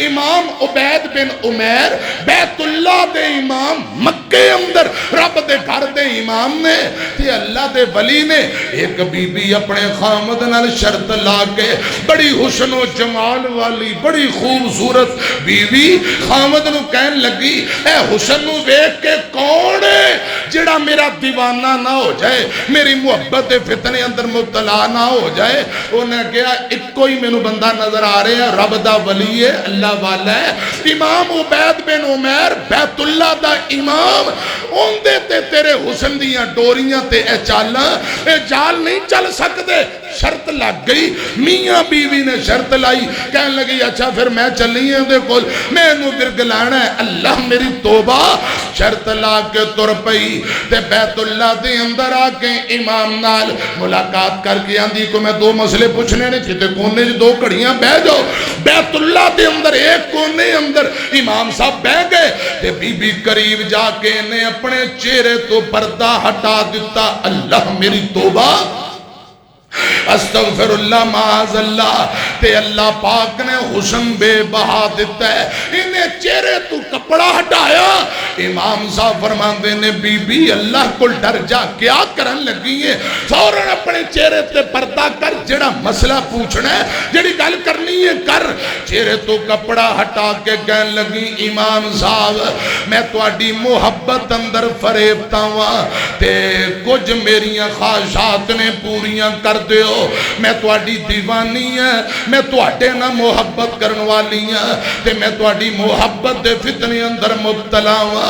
امام عبید بن عمیر بیت اللہ دے امام مکے اندر رب دے گھر دے امام نے تے اللہ دے ولی نے ایک بی بی اپنے خامد نال شرط لا کے بڑی حسن و جمال والی بڑی خوبصورت بی بی خامد نو کہن لگی اے حسن نو دیکھ کے کون ہے جڑا میرا دیوانہ نہ ہو جائے، میری محبت فتنے اندر مبتلا نہ ہو جائے. انہیں کہا ایک کوئی میں بندہ نظر آ رہے ہیں، رب دا ولی ہے، اللہ والا ہے، امام عبید بن عمیر بیت اللہ دا امام. ان دے تے تیرے حسن دیاں ڈوریاں تے اے چالاں اے جال نہیں چل سکتے. شرط لگ گئی، میاں بیوی نے شرط لائی. کہنے لگی اچھا پھر میں چلی ہوں دے کول، میں انہوں برگلانا ہے. اللہ میری توبہ. شرط لا کے تر پئی تے بیت اللہ دے اندر آ کے امام نال ملاقات کر کے آندی کو میں دو مسئلے پوچھنے نے چھتے کونے جو دو کڑیاں بہ جاؤ. بیت اللہ دے اندر ایک کونے اندر امام صاحب بہ گئے تے بی بی قریب جا کے نے اپنے چہرے تو پردہ ہٹا دیتا. اللہ میری توبہ، استغفر اللہ، معاذ اللہ. تے اللہ پاک نے حسن بے بہا دیتا ہے. انہیں چہرے تو کپڑا ہٹایا. امام صاحب فرماندے نے بی بی اللہ کو ڈر جا، کیا کرن لگی ہے؟ فوراً اپنے چہرے تے پردہ کر، جڑا مسئلہ پوچھنا ہے، جڑی گل کرنی ہے کر. چہرے تو کپڑا ہٹا کے کہن لگی امام صاحب میں تواڈی محبت اندر فریبتا ہوا تے کچھ میریاں خواہشات نے پوریاں کر دیو. میں تواڈی دیوانی ہے، میں تواڈے نہ محبت کرن والی ہاں تے میں تواڈی محبت دے فتنے اندر مبتلا ہوا.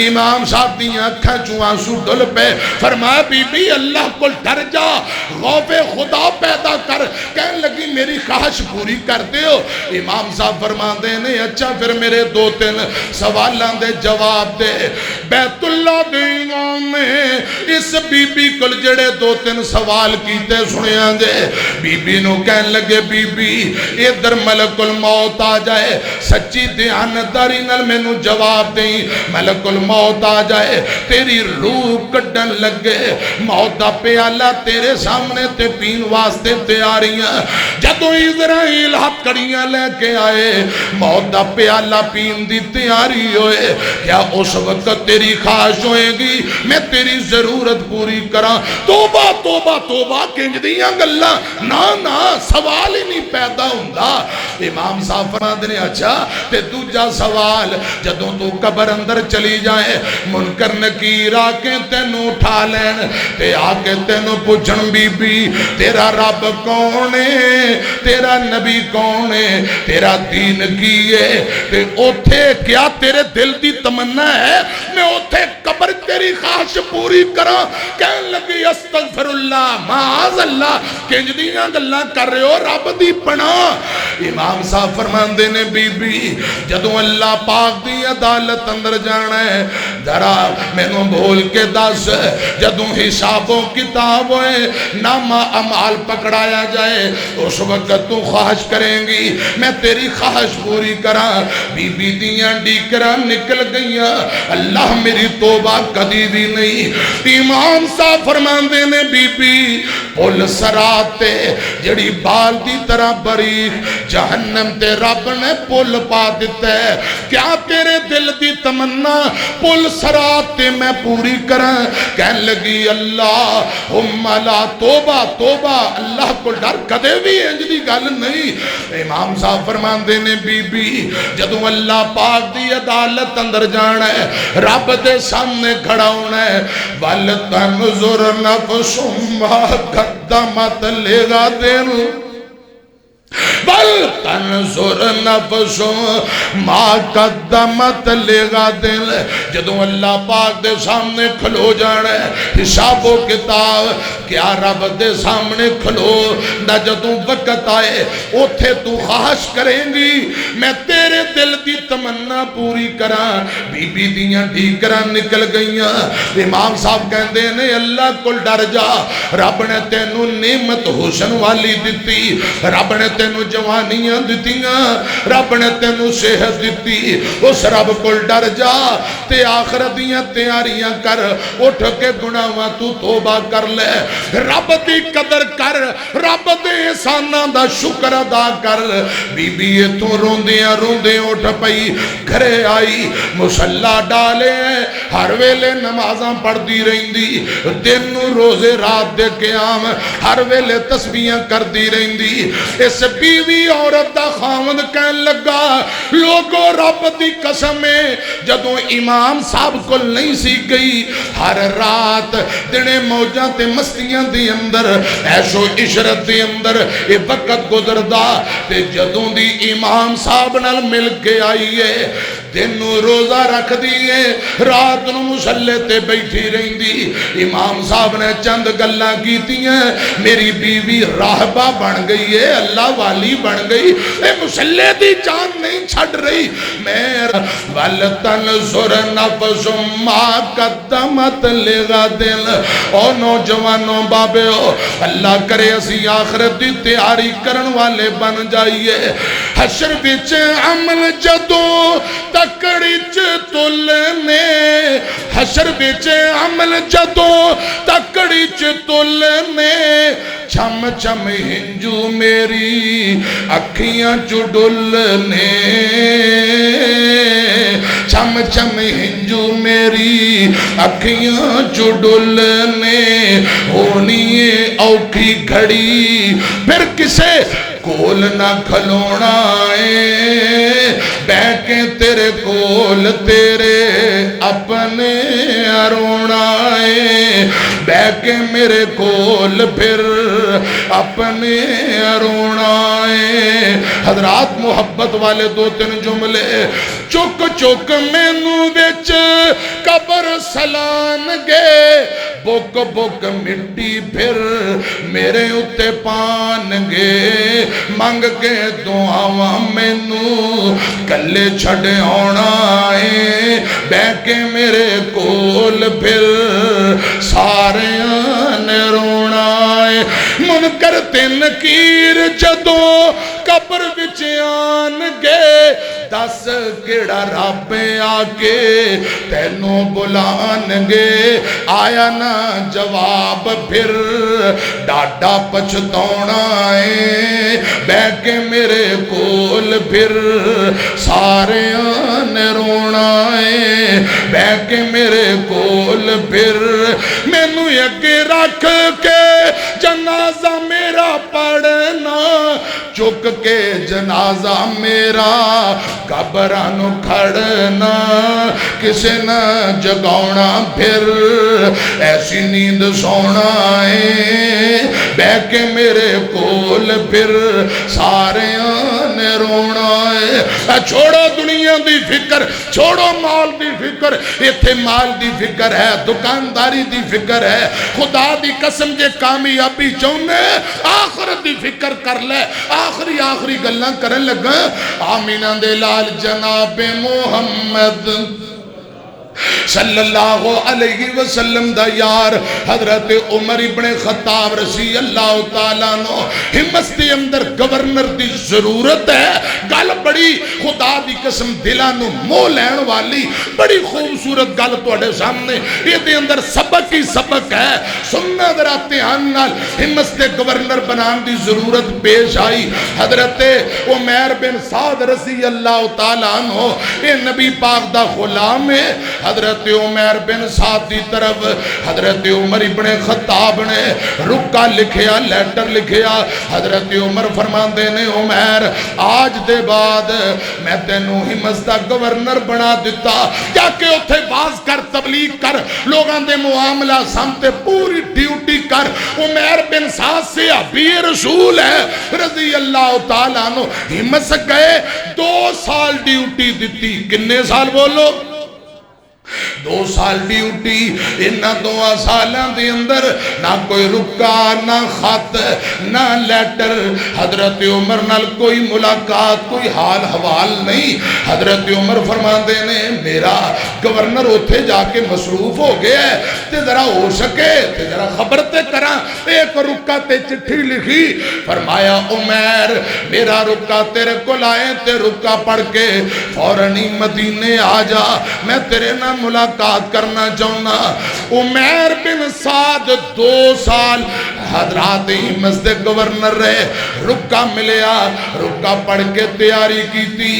امام صاحب دیاں اکھاں چوں آنسو ڈل پے. فرمایا بی بی اللہ کو ڈر جا، خوف خدا پیدا کر. کہنے لگی میری خواہش پوری کر دیو. امام صاحب فرماندے نے اچھا پھر میرے دو تین سوالاں دے جواب دے. بیت اللہ دے امام نے اس بی بی کل جڑے دو تین سوال کیتے سنیاں دے. بی بی نو کہن لگے بی بی ادھر ملک الموت آ جائے، سچی دیانتداری نال میں نو جواب دیں. ملک الموت آ جائے، تیری روح کڈن لگے، موت دا پیالہ تیرے سامنے تے پین واسطے تیاریاں. جدوں اسرائیل ہاتھ کڑیاں لے کے آئے، موت دا پیالہ پین دی تیاری ہوئے. کیا اس وقت تیری خواہش ہوئے گی میں تیری ضرورت پوری کراں؟ توبہ توبہ توبہ کنج دیاں گلاں نا نا سوال ہی نہیں پیدا ہوندا. امام صاحب فرماندے نے اچھا تے دوجا سوال جدوں تو قبر اندر چلی جائے، منکر نکیر آ کے تینوں اٹھا لین تے آ کے تینوں پوچھن بی بی تیرا رب کون ہے، تیرا نبی کون ہے، تیرا دین کی ہے، تے اوتھے کیا تیرے دل دی تمنا ہے میں اوتھے قبر تیری خواہش پوری کراں؟ کہن لگی استغفر اللہ، معاذ اللہ، کنج دیاں گلاں کر رہے ہو، رب دی پناہ. امام صاحب فرماندے نے بی بی جدوں اللہ پاک دی عدالت اندر جانا ہے ذرا میں نو بھول کے دس، جدوں حساب و کتاب ہوئے نامہ امال پکڑایا جائے اس وقت تو خواہش کریں گی میں تیری خواہش پوری کراں. بی بی دیاں ڈیکراں نکل گئیاں. اللہ میری توبہ کدی بھی نہیں. امام صاحب فرماندے نے بی بی پل سراتے جڑی بال دی طرح باریک جہنم تے رب نے پل پا دیتا ہے. کیا تیرے دل دی تمنا پل سراتے میں پوری کراں؟ کہن لگی اللہم لا، توبہ توبہ، اللہ کو ڈر. کدے بھی انج دی گل نہیں. امام صاحب فرماندے نے بی بی جدوں اللہ پاک دی عدالت اندر جانا ہے، رب دے سامنے کھڑا ہونا ہے، وَلْتَنْظُرْ نَفْسٌ مَا قَدَّمَتْ لِغَدٍ بل تنظر نفس ما قدمت لغدن. جدوں اللہ پاک دے سامنے کھلو جانا ہے حساب و کتاب، کیا رب دے سامنے کھلو نہ جدوں وقت آئے اوتھے تو خواہش کریں گی میں تیرے دل دی تمنا پوری کراں. بی بی دیاں ڈھیکراں نکل گئیاں. امام صاحب کہندے نے اللہ کو ڈر جا، رب نے تینوں نعمت حسن والی دتی، رب نے تینوں جوانیاں دتیاں، رب نے تینوں صحت دتی. اس رب کو ڈر جا تے آخرت دیاں تیاریاں کر. اٹھ کے گناہاں تو توبہ کر لے، رب دی قدر کر، رب دے احساناں دا شکر ادا کر. بی بی تو روندیاں روندے اٹھ پئی، گھرے آئی، مصلی ڈالے، ہر ویلے نمازاں پڑھ دی رہندی، دن روزے رات دے قیام، ہر ویلے تسبیحاں کر دی رہندی. اس بیوی عورت عزت دا خاوند کہن لگا لوگو رب دی قسم ہے جدوں امام صاحب کو نہیں سی گئی ہر رات دنے موجاں تے مستیاں دی اندر عیش و عشرت دی اندر اے وقت گزردا تے جدوں دی امام صاحب نال مل کے آئیے دن روزہ رکھ دیئے رات نو مسلے تے بیٹھی رہی دی امام صاحب نے چند گلاں کیتی ہیں میری بیوی راہبہ بن گئی ہے اللہ والی بن گئی اے مسلے دی جان نہیں چھڑ رہی میں وَلْتَنْظُرْ نَفْسٌ مَا قَدَّمَتْ لِغَدٍ او نوجوانوں بابے ہو اللہ کرے اسی آخرت دی تیاری کرن والے بن جائیے حشر بچ عمل جدوں تکڑی تلنے حشر بچ عمل جدوں تکڑی تلنے چھم چھم ہنجو میری اکھیاں ڈلنے چھم چھم ہنجو میری اکھیاں ڈلنے ہونی اوکھی گھڑی پھر کسے کول نہ کھلونا ہے بیٹھے تیرے کول تیرے اپنے رونا ہے بیٹھے میرے کول پھر اپنے رونا ہے حضرات محبت والے دو تین جملے چک چک مینو وچ قبر سلان گے بک بک مٹی پھر میرے اتے پان گے منگ کے دعاواں مینو کلے چھڑے ہونا ہے بیٹھ کے میرے کول پھر سارے آنے رونا ہے منکر تے نکیر جدوں قبر وچ آن گے دس کیڑا رب آکے تینوں بلان گے آیا نہ جواب پھر ڈاڈا پچھتونا ہے بیٹھ کے میرے کول پھر سارے آنے رونا ہے بیٹھ کے میرے کول پھر مینو اگے رکھ کے جنازہ میرا پڑھنا چک کے جنازہ میرا قبرانو کھڑنا کسے نہ جگاؤنا پھر ایسی نیند سونا ہے بیٹھ کے میرے کول پھر سارے آنے رونا ہے چھوڑو دنیا دی فکر چھوڑو مال دی فکر ایتھے مال دی فکر ہے دکانداری دی فکر ہے خدا دی قسم جے کامیابی چونے آخرت دی فکر کر لے آخری گلاں کرن لگا آمینہ دے لال جناب محمد صلی اللہ علیہ وسلم دا یار حضرت عمر ابن خطاب رضی اللہ تعالیٰ نو ہمت دے اندر گورنر دی ضرورت ہے گل بڑی خدا دی قسم دلانو مو لین والی بڑی خوبصورت گل توڑے سامنے یہ دے اندر سبق ہی سبق ہے سننا در آتے آنال ہمت دے گورنر بنان دی ضرورت پیش آئی حضرت عمر بن سعد رضی اللہ تعالیٰ نو اے نبی پاک دا غلام ہے حضرت عمر بن سعد دی طرف حضرت عمر ابن خطاب نے رکا لکھیا لیٹر لکھیا حضرت عمر فرمان دینے عمر آج دے بعد میں تینوں ہمت دا گورنر بنا دیتا کیا کہ اتھے باز کر تبلیغ کر لوگاں دے معاملہ سامتے پوری ڈیوٹی کر عمر بن سعد سے ابھی رسول ہے رضی اللہ تعالیٰ عنہ ہمت سے گئے 2 سال ڈیوٹی دیتی کنے سال بولو 2 سال ڈیوٹی انہاں 2 سالاں دے اندر نہ کوئی رکا نہ خط نہ لیٹر حضرت عمر نال کوئی ملاقات کوئی حال حوال نہیں حضرت عمر فرمان دینے میرا گورنر اتھے جا کے مصروف ہو گیا ہے تے ذرا ہو سکے تے ذرا خبر تے کرا ایک رکا تے چٹھی لکھی فرمایا عمر میرا رکا تیرے کو لائے تے رکا پڑھ کے فوراً مدینے آ جا میں تیرے نام ملاقات کرنا چاہنا. عمیر بن سعد 2 سال حضرات مسجد گورنر رہے. رکا ملیا, رکا پڑھ کے تیاری کی تھی.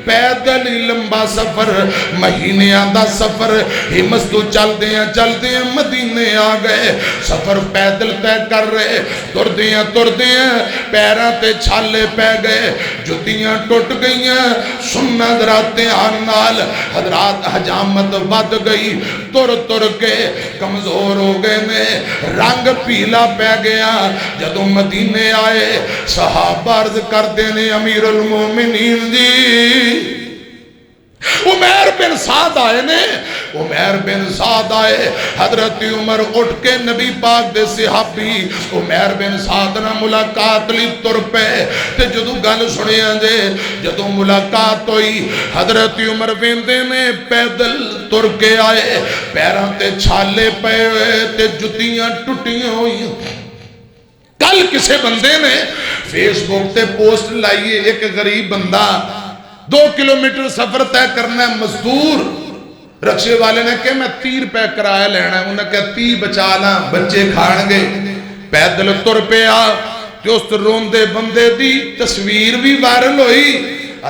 پیدل لمبا سفر, مہینیاں دا سفر, ہمت تو چل دیا مدینے آ گئے. سفر پیدل طے کر رہے, تر دیا پیراں تے چھالے پہ گئے, جتیاں ٹوٹ گئیاں. سننا دراتے آنال حضرات حجامت ود گئی. تر کے کمزور ہو گئے نے, رنگ پیلا پہ گیا. جدو مدینے آئے صحابہ عرض کر دینے امیر المومنین جی عمیر بن سعد آئے نے. عمیر بن سعد آئے. حضرت عمر اٹھ کے نبی پاک دے صحابی عمیر بن سعد نہ ملاقات لی تر پہ. تے جدو گل سنیا جے جدو ملاقات ہوئی حضرت عمر ویندے نے پیدل تر کے آئے. پیراں تے چھالے پے ہوئے تے جتیاں ٹٹیاں ہوئی. کل کسے بندے نے فیس بک تے پوسٹ لائیے, ایک غریب بندہ 2 کلومیٹر سفر طے کرنا ہے, مزدور. رکشے والے نے کہا میں 30 روپے کرایہ لینا ہے. انہوں نے کہا 30 بچا لاں بچے کھان گے. پیدل تر پیا تے اس روندے بندے دی تصویر بھی وائرل ہوئی.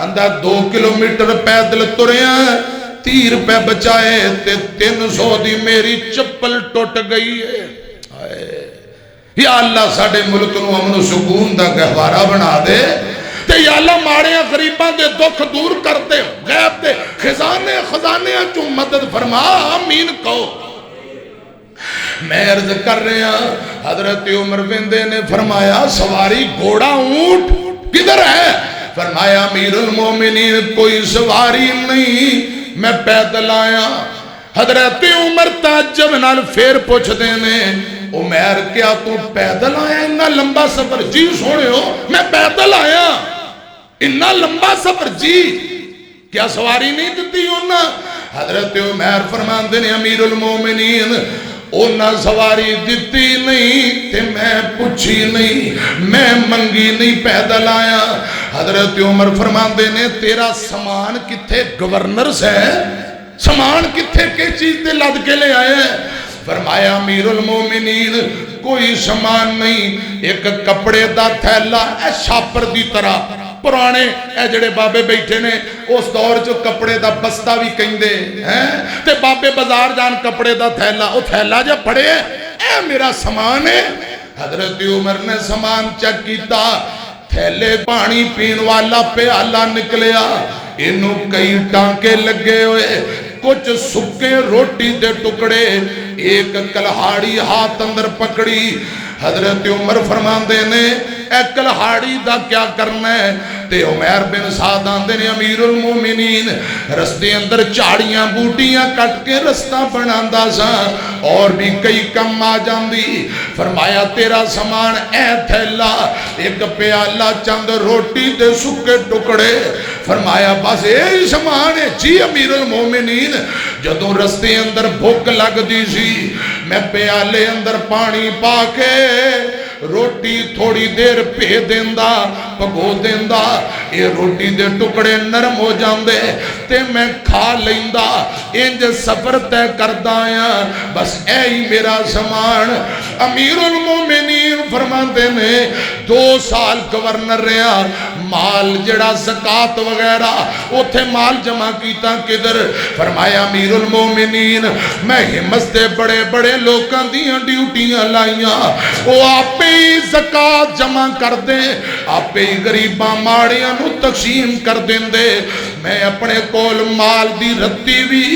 آندہ 2 کلومیٹر پیدل تریاں 30 روپے بچائے تے 300 دی میری چپل ٹوٹ گئی ہے. یا اللہ ساڑھے ملک نو امن و سکون دا گہوارہ بنا دے. تے یا اللہ ماڑیاں غریباں دے دکھ دور کر دے. غیب دے خزانے چوں مدد فرما, آمین کہو. میں عرض کر رہے ہیں حضرت عمر ویندے نے فرمایا سواری گھوڑا اونٹ کدھر ہے؟ فرمایا امیر المومنین کوئی سواری نہیں, میں پیدل آیا. حضرت عمر تعجب نال پھر پوچھ دینے عمیر کیا تو پیدل آیا اتنا لمبا سفر؟ جی سونے ہو میں پیدل آیا. اتنا لمبا سفر جی, کیا سواری نہیں دیتی ہونا؟ حضرت عمیر فرماندے نے امیر المومنین اونا سواری دیتی نہیں تے میں پوچھی نہیں, میں منگی نہیں, پیدل آیا. حضرت عمر فرماندے نے تیرا سامان کتھے؟ گورنر سے سامان کتھے کے چیز دے لد کے لے آئے؟ فرمایا امیر المومنین کوئی سامان نہیں, ایک کپڑے دا تھیلا اے شاپر دی طرح پرانے اے جڑے بابے بیٹھے نے اس دور جو کپڑے دا بستہ بھی کہیں دے تے بابے بازار جان کپڑے دا تھیلا, او تھیلا جا پڑے اے میرا سامان ہے. حضرت عمر نے سامان چیک کیتا, تھیلے پانی پین والا پیالہ نکلیا, انہوں کئی ٹانکے لگے ہوئے, کچھ سکے روٹی دے ٹکڑے, ایک کلہاڑی ہاتھ اندر پکڑی. حضرت عمر فرماندے نے اے کلہاڑی دا کیا کرنا ہے؟ تے عمیر بن سعد آندے نے امیر المومنین رستے اندر چاڑیاں بوٹیاں کٹ کے رستہ بناندا سا, اور بھی کئی کم آ جاندی. فرمایا تیرا سامان اے تھیلا, ایک پیالہ چند روٹی دے سکے ٹکڑے. فرمایا بس اے سامان ہے جی امیر المومنین. جدوں رستے اندر بھوک لگ دی سی, میں پیالے اندر پانی پا کے روٹی تھوڑی دیر پہ دیندہ پگو دیندہ, یہ روٹی دے ٹکڑے نرم ہو جاندے تے میں کھا لیندہ. انج سفر تے کردہ آیا, بس اے ہی میرا سامان. امیر المومنین فرماندے نے 2 سال گورنر رہا, مال جڑا زکاة وغیرہ اتھے مال جمع کیتا کدھر؟ فرمایا امیر المومنین میں ہمت دے بڑے بڑے لوکاں دیاں ڈیوٹیاں لائیاں, وہ آپ ہی زکاة جمع کر دیں, آپ ہی غریباں ماڑیاں نو تقسیم کر دیں دے. میں اپنے کول مال دی رتی بھی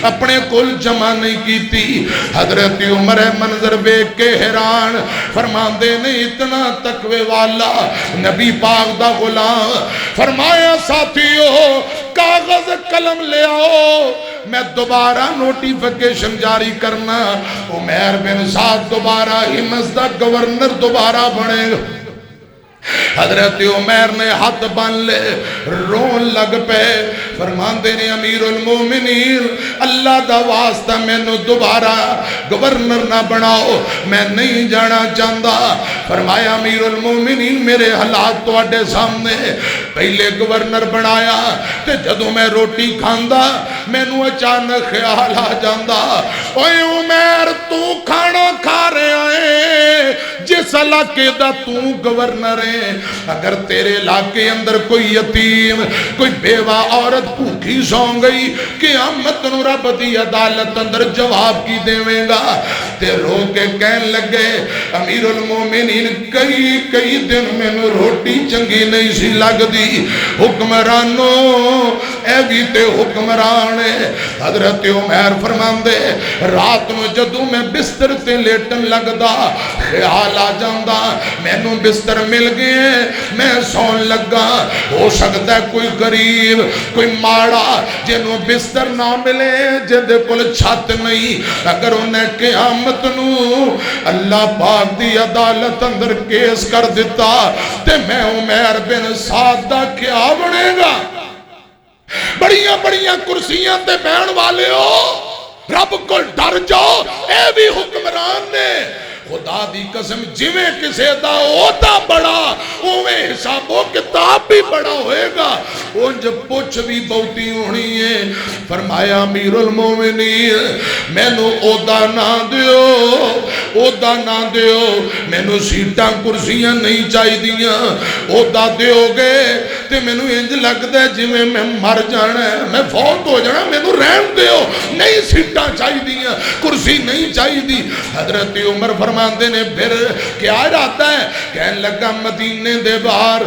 اپنے کول جمع نہیں کیتی. حضرت عمر منظر بے کے حیران فرماندے نے اتنا تقوی والا نبی پاک دا غلام. فرمایا ساتھیو کاغذ قلم لے آؤ, میں دوبارہ نوٹیفیکیشن جاری کرنا. عمیر بن سعد دوبارہ ہمت دا گورنر دوبارہ بنے. حضرت عمر نے ہاتھ بن لے رون لگ پے فرماندے نے امیر المومنین اللہ دا واسطہ میں نو دوبارہ گورنر نہ بناؤ میں نہیں جانا چاہتا فرمایا امیر المومنین میرے حالات تواڈے سامنے پہلے گورنر بنایا تے جدوں میں روٹی کھاندا مینوں اچانک خیال آ جاندا اوے عمر تو کھانا کھا رہا ہے جس علاقے دا تو گورنر ہے اگر تیرے علاقے اندر کوئی یتیم کوئی بیوہ عورت بھوکی سو گئی قیامت نو رب دی عدالت اندر جواب کی دیویں گا تے رو کے کہن لگے امیر المومنین کئی دن میں نو روٹی چنگی نہیں سی لگ دی حکمرانوں اے بھی تے حکمران حضرت عمر فرماندے رات نو جدوں میں بستر تے لیٹن لگدا خیال آ جاندا مینوں بستر مل گئے میں سون لگا ہو سکتا ہے کوئی غریب کوئی ماڑا جنہوں بستر نہ ملے جدے کل چھت نہیں اگر انہیں قیامت نو اللہ پاک دی عدالت اندر کیس کر دیتا تے میں عمر بن سعد دا کیا بنے گا بڑیاں کرسیاں تے بہن والے ہو رب کو ڈر جاؤ اے بھی حکمران نے خدا دی قسم جویں کسے دا ہوتا بڑا اویں حساب و کتاب بھی بڑا ہوئے گا وہ جب پوچھ بھی بہتی ہونی ہے فرمایا امیر المومنین میں نو اودا نہ دیو میں نو سیٹاں کرسیاں نہیں چاہی دیاں اودا دیو گے تے میں نو انج لگ دے جویں میں مر جانا ہے میں فوت ہو جانا میں نو رہن دیو نہیں سیٹاں چاہی دیاں کرسی نہیں چاہی دی حضرت عمر فرمایا نے پھر کیا ارادہ ہے کہنے لگا مدینے دے باہر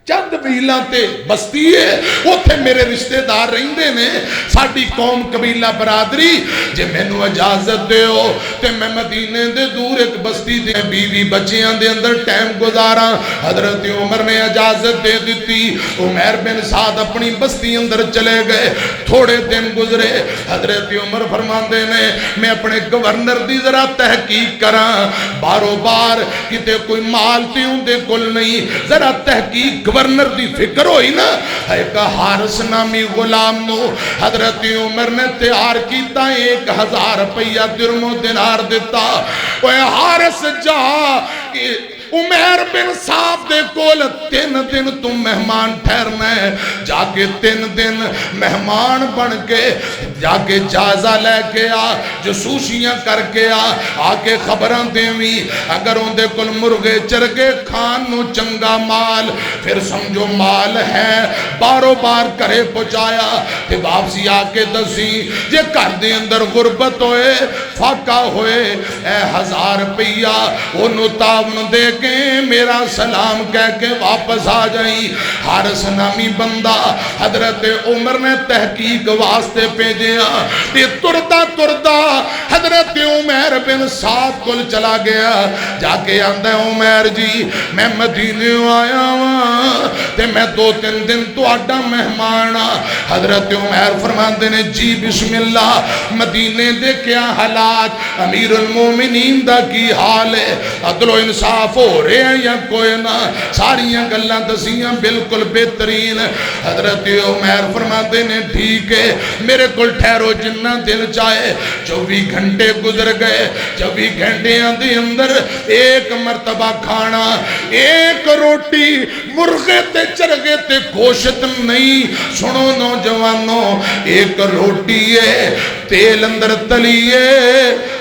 چند میلاں تے بستی ہے اوتھے میرے رشتہ دار رہندے نے ساڈی قوم قبیلہ برادری جے مینوں اجازت دیو تے میں مدینے دے دور ایک بستی دے بیوی بچیاں دے اندر ٹائم گزاراں حضرت عمر نے اجازت دے دیتی عمر بن سعد اپنی بستی اندر چلے گئے تھوڑے دن گزرے حضرت عمر فرماندے نے میں اپنے گورنر دی ذرا تحقیق کراں بارو بار کتے کوئی مال تے اندے کل نہیں ذرا تحقیق گورنر دی فکر ہوئی نا ایک حارس نامی غلام نو حضرت عمر نے تیار کیتا 1000 روپیہ درم و دینار دیتا وہ حارس جا عمر بن سعد دے کول 3 دن تم مہمان ٹھہرنا ہے جا کے 3 دن مہمان بن کے جا کے جائزہ لے کے آ جسوسیاں کر کے آ کے خبران دیوی اگر ان دے کل مرغے چرگے کھان نو چنگا مال پھر سمجھو مال ہے بارو بار کرے پہنچایا تے واپسی آ کے دسی جے کر دے اندر غربت ہوئے فاقہ ہوئے 1000 روپیہ انہوں تاون دے کے میرا سلام کہہ کے واپس آ جائیں حارس نامی بندہ حضرت عمر نے تحقیق واسطے بھیجیا تے تردا حضرت عمر بن سعد کل چلا گیا جا کے آندا عمر جی میں مدینے آیا ہوں تے میں 2-3 دن تہاڈا مہمان حضرت عمر فرماندے نے جی بسم اللہ مدینے دے کیا حالات امیر المومنین دا کی حال ہے عدل و انصاف ہو رہے ہیں یا کوئی نہ ساریاں گلاں دسیاں بالکل بہترین حضرت عمر فرماتے نے ٹھیک ہے میرے کل ٹھہرو جنہ دل چاہے 24 گھنٹے گزر گئے 24 گھنٹیاں دے اندر ایک مرتبہ کھانا ایک روٹی مرغے تے چرگے تے گوشت نہیں سنو نوجوانوں ایک روٹی ہے تیل اندر تلیے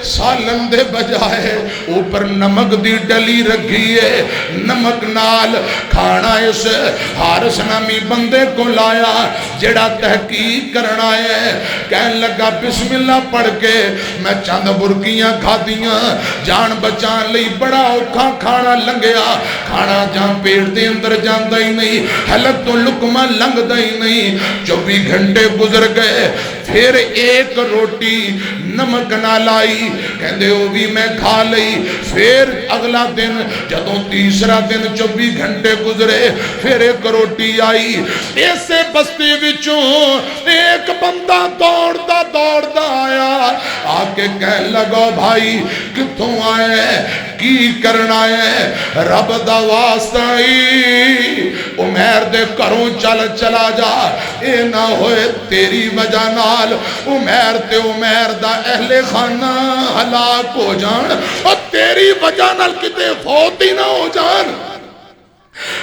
سالن دے بجائے اوپر نمک دی ڈلی رکھی ہے نمک نال کھانا اس حارس نامی بندے کو لایا جڑا تحقیق کرنا ہے کہن لگا بسم اللہ پڑھ کے میں چند برکیاں کھا دیاں جان بچان لئی بڑا اوکھا کھانا لنگیا کھانا جان پیٹ دے اندر جاندہ ہی نہیں حلق تو لکمہ لنگ دا ہی نہیں 24 گھنٹے گزر گئے پھر ایک روٹی نمک نہ لائی کہندے ہو بھی میں کھا لئی پھر اگلا دن جدوں تیسرا دن 24 گھنٹے گزرے پھر ایک روٹی آئی ایسے بستی وچوں ایک بندہ دوڑدا آیا آکے کہن لگا بھائی کتوں آئے کی کرنا ہے رب دا واسطہ ہی عمیر دے گھروں چلا جا اے نہ ہوئے تیری وجہ نال عمیر تے عمیر دا اہل خانہ ہلاک ہو جان اور تیری وجہ نال کتے فوت ہی نہ ہو جان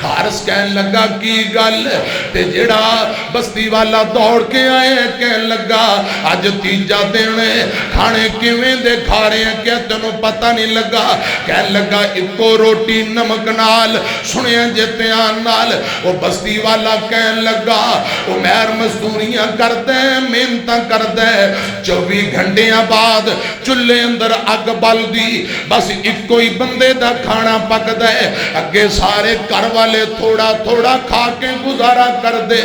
حارث کہن لگا کی گل تے جڑا بستی والا دوڑ کے آئے کہن لگا آج تیجا دینے کھانے کیویں دے کھا رہے ہیں کہ تنوں پتہ نہیں لگا کہن لگا اکو روٹی نمک نال سنیں جیتے آن نال وہ بستی والا کہن لگا عمیر مزدوریاں کر دے محنتاں کر دے 24 گھنٹیاں بعد چلے اندر اگ بل دی بس اکو ہی بندے دا کھانا پک دے اگے سارے کر والے تھوڑا تھوڑا کھا کے گزارا کر دے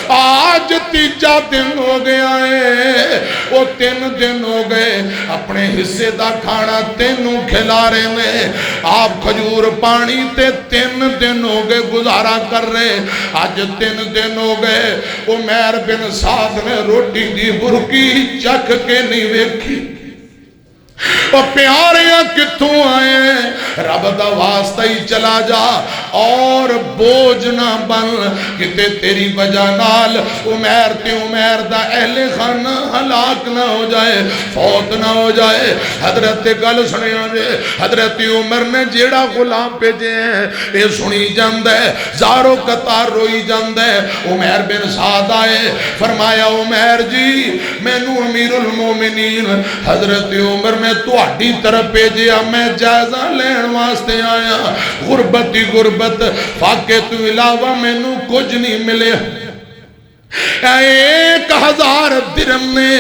آج تیجا دن ہو گیا ہے وہ 3 دن ہو گئے اپنے حصے دا کھانا تینوں کھلا رہے ہیں آپ کھجور پانی تے 3 دن ہو گئے گزارا کر رہے آج 3 دن ہو گئے عمیر بن سعد نے روٹی دی برکی چکھ کے نہیں ویکھی اور پیاریاں کتوں آئے رب دا واسطہ ہی چلا جا اور بوجھ نہ بن کتے تیری وجہ نال عمیر تے عمیر دا اہل خانہ ہلاک نہ ہو جائے فوت نہ ہو جائے حضرت گل سنے آجے حضرت عمر نے جیڑا غلام پیجے ہیں اے سنی جاندہ ہے زارو قطار روئی جاندہ ہے عمیر بن سعد آئے فرمایا عمیر جی میں نو امیر المومنین حضرت عمر میں تو اڈی طرف پیجیا میں جائزہ لین واسطے آیا غربت ہی غربت فاقے تو علاوہ میں نو کچھ نہیں ملے 1000 درم نے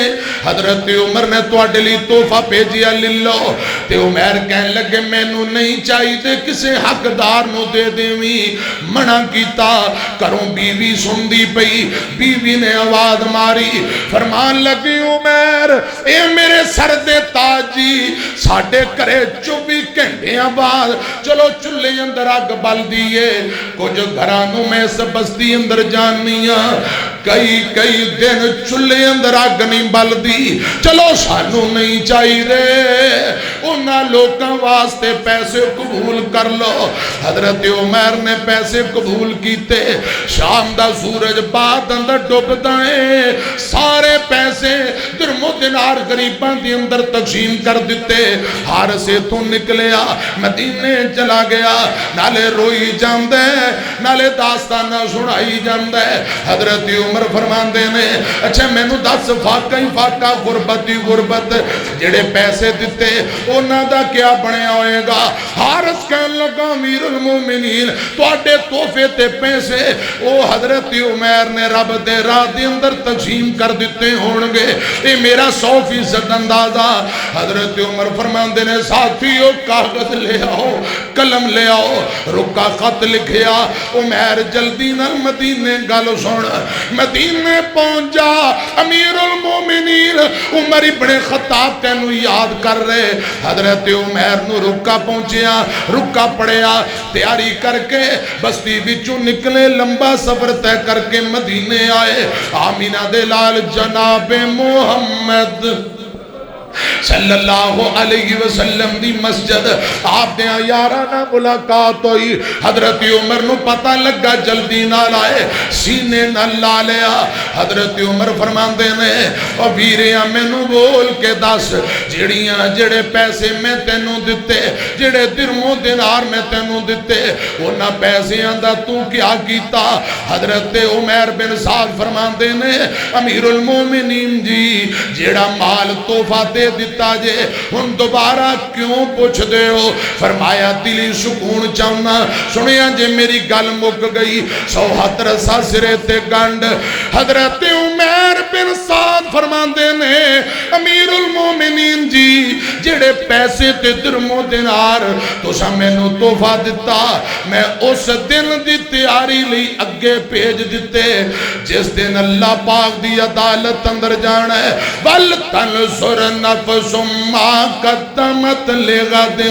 حضرت عمر نے تو اڈلی توفہ پیجیا للو تے عمیر کہن لگے میں نو نہیں چاہی دے کسے حقدار نو دے دیویں منع کیتا کروں بیوی سن دی پئی بیوی نے آواز ماری فرمان لگی عمیر اے میرے سر دے تاجی ساڑھے کرے 24 گھنٹیاں بعد چلو چلے اندر آگ بل دیئے کچھ گھرانوں میں سے بستی اندر جاننیاں کئی دن چلے اندر آگ نہیں بل دی چلو سانو نہیں چاہی رے انہا لوکاں واسطے پیسے قبول کر لو حضرت عمیر نے پیسے قبول کیتے شام دا سورج بعد اندر ڈوب دائیں سارے پیسے درم و دینار غریباں دی اندر تقسیم کر دیتے ہار سے تو نکلیا مدینے چلا گیا نالے روئی جاندے نالے داستانہ سنائی جاندے حضرت عمر فرمان دینے اچھا میں نو 10 فاقہ ہی فاقہ غربت ہی غربت جڑے پیسے دیتے انہاں دا کیا بنے ہوئے گا حارث کہن لگا امیر المومنین تو اڈے توفے تے پیسے او حضرت عمیر نے رب دے راہ دے اندر تقسیم کر دیتے ہونگے اے میرا 100% اندازہ حضرت عمر فرمان دینے ساتھیوں کاغذ لے آؤ قلم لے آؤ رکا خط لکھیا عمیر جلدی نہ مدینے گل سن مدینے پہنچ جا امیر المومنین عمر ابن خطاب تینو یاد کر رہے حضرت عمیر نو رکا پہنچیا رکا پڑیا تیاری کر کے بستی بچو نکلے لمبا سفر تے کر کے مدینے آئے آمینہ دے لال جناب محمد صلی اللہ علیہ وسلم دی مسجد آپ نے یارانہ ملاقات ہوئی حضرت عمر نو پتہ لگا جلدی نہ لائے سینے نہ لا لیا حضرت عمر فرمان دینے اور ویریاں میں نو بول کے دس جڑیاں جڑے پیسے میں تینوں دیتے جڑے درموں دینار میں تینوں دیتے انہاں پیسے اندہ تو کیا کیتا حضرت عمر بن سعد فرمان دینے امیر المومنین جی جڑا مال توفہ دے دیتا جے ہن دوبارہ کیوں پوچھ دے ہو فرمایا دلی سکون چاہنا سنیا جے میری گل مک گئی 170 سا سرے تے گنڈ حضرت عمیر بن سعد فرمان دینے امیر المومنین جی جڑے پیسے تے درم و دینار تو سا میں نو توفہ دیتا میں اس دن دی تیاری لی اگے پیج دیتے جس دن اللہ پاک دی عدالت اندر جانا ہے وَلْتَنْصُرْ نَفْسٌ مَا قَدَّمَتْ لِغَدٍ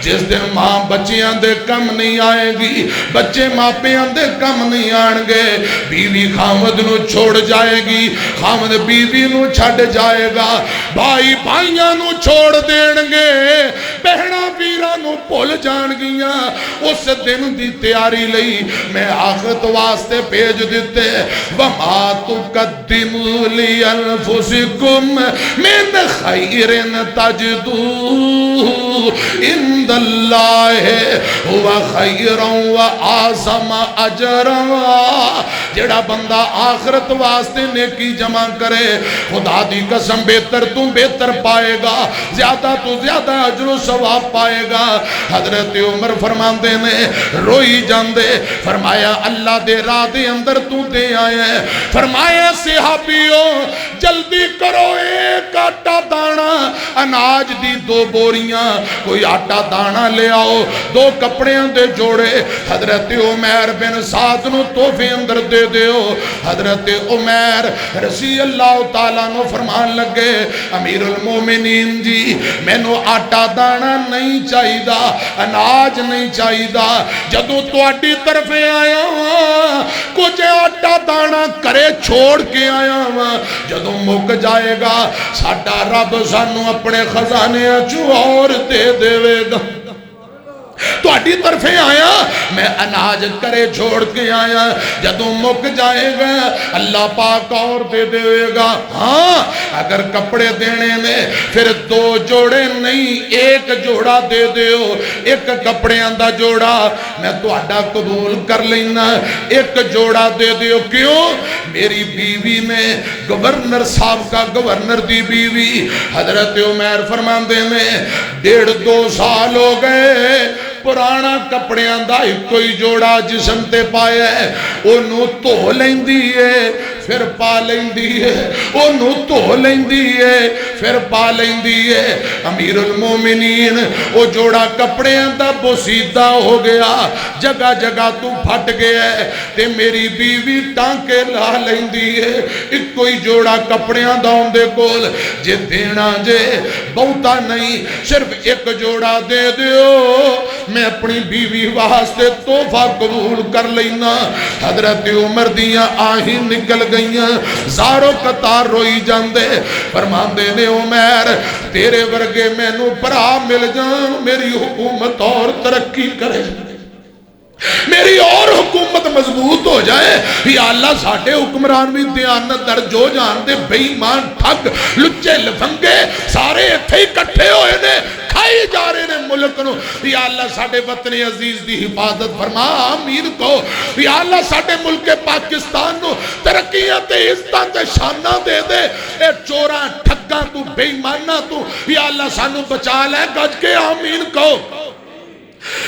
جس دن ماں بچیاں دے کم نہیں آئے گی بچے ماں پیاں دے کم نہیں آن گے بیوی خامد نو چھوڑ جائے گی خامد بیوی نو چھڑ جائے گا بھائی بھائیاں نو چھوڑ دینگے بہنا پیرا نو بھول جان گیاں اس دن دی تیاری لئی میں آخرت واسطے بھیج دیتے وَمَا تُقَدِّمُوا لِأَنفُسِكُمْ مِنْ خَيْرٍ تَجِدُوهُ عِنْدَ اللَّهِ هُوَ خَيْرًا وَأَعْظَمَ أَجْرًا جڑا بندہ آخرت واسطے نیکی جمع کرے خدا دی قسم بہتر تو بہتر پائے گا زیادہ تو زیادہ اجر و ثواب پائے گا حضرت عمر فرماندے نے روئی جاندے فرمایا اللہ دے راہ دے اندر تو دے آئے فرمایا صحابیوں جلدی کرو ایک آٹا دانا اناج دی 2 بوریاں کوئی آٹا دانا لے آؤ 2 کپڑیاں دے جوڑے حضرت عمر بن سعد نو تحفے اندر دے دیو حضرت عمر رضی اللہ تعالیٰ نو فرمان لگے امیر المومنین جی میں نو آٹا دانا نہیں چاہی دا اناج نہیں چاہی دا جدو تو آٹی طرف آیا کچھ آٹا دانا کرے چھوڑ کے آیا جدو مک جائے گا ساڈا رب سانو اپنے خزانے چو اور دے دے گا تو اڈی طرفیں آیا میں اناج کرے چھوڑ کے آیا جدو مک جائے گا اللہ پاک اور دے دے گا ہاں اگر کپڑے دینے میں پھر 2 جوڑے نہیں 1 جوڑا دے دیو 1 کپڑے اندہ جوڑا میں تو اڈا قبول کر لینا 1 جوڑا دے دیو کیوں میری بیوی نے گورنر صاحب کا گورنر دی بیوی حضرت عمر فرماندے میں 1.5-2 سال ہو گئے پرانا کپڑیاں دا کوئی جوڑا جسم تے پایا ہے انہوں تو لیندی ہے پھر پا لیندی ہے انہوں تو لیندی ہے پھر پا لیندی ہے امیر المومنین وہ جوڑا کپڑیاں دا بوسیدہ ہو گیا جگہ جگہ تو پھٹ گیا ہے تے میری بیوی ٹانکے لا لیندی ہے ایک کوئی جوڑا کپڑیاں دا ہوں دے کول جے دینا جے بہتا نہیں صرف 1 جوڑا دے دیو میں اپنی بیوی واسطے تحفہ قبول کر لینا حضرت عمر دیاں آہیں نکل گئیاں زارو قطار روئی جاندے فرماندے نے عمر تیرے ورگے میں نو پرا مل جان میری حکومت اور ترقی کرے میری اور حکومت مضبوط ہو جائے یا اللہ ساٹھے حکمران بھی دیانت در جو جانتے بے ایمان ٹھگ لچے لفنگے سارے اتھے کٹھے ہوئے نے کھائی جا رہے نے ملک نو یا اللہ ساٹھے وطن عزیز دی حفاظت فرما آمین کو یا اللہ ساٹھے ملک پاکستان نو ترقیاں تے عزتاں تے شانہ دے دے اے چوراں ٹھگاں تو بے ایمانہ تو یا اللہ سانو بچا لے گج کے آمین کو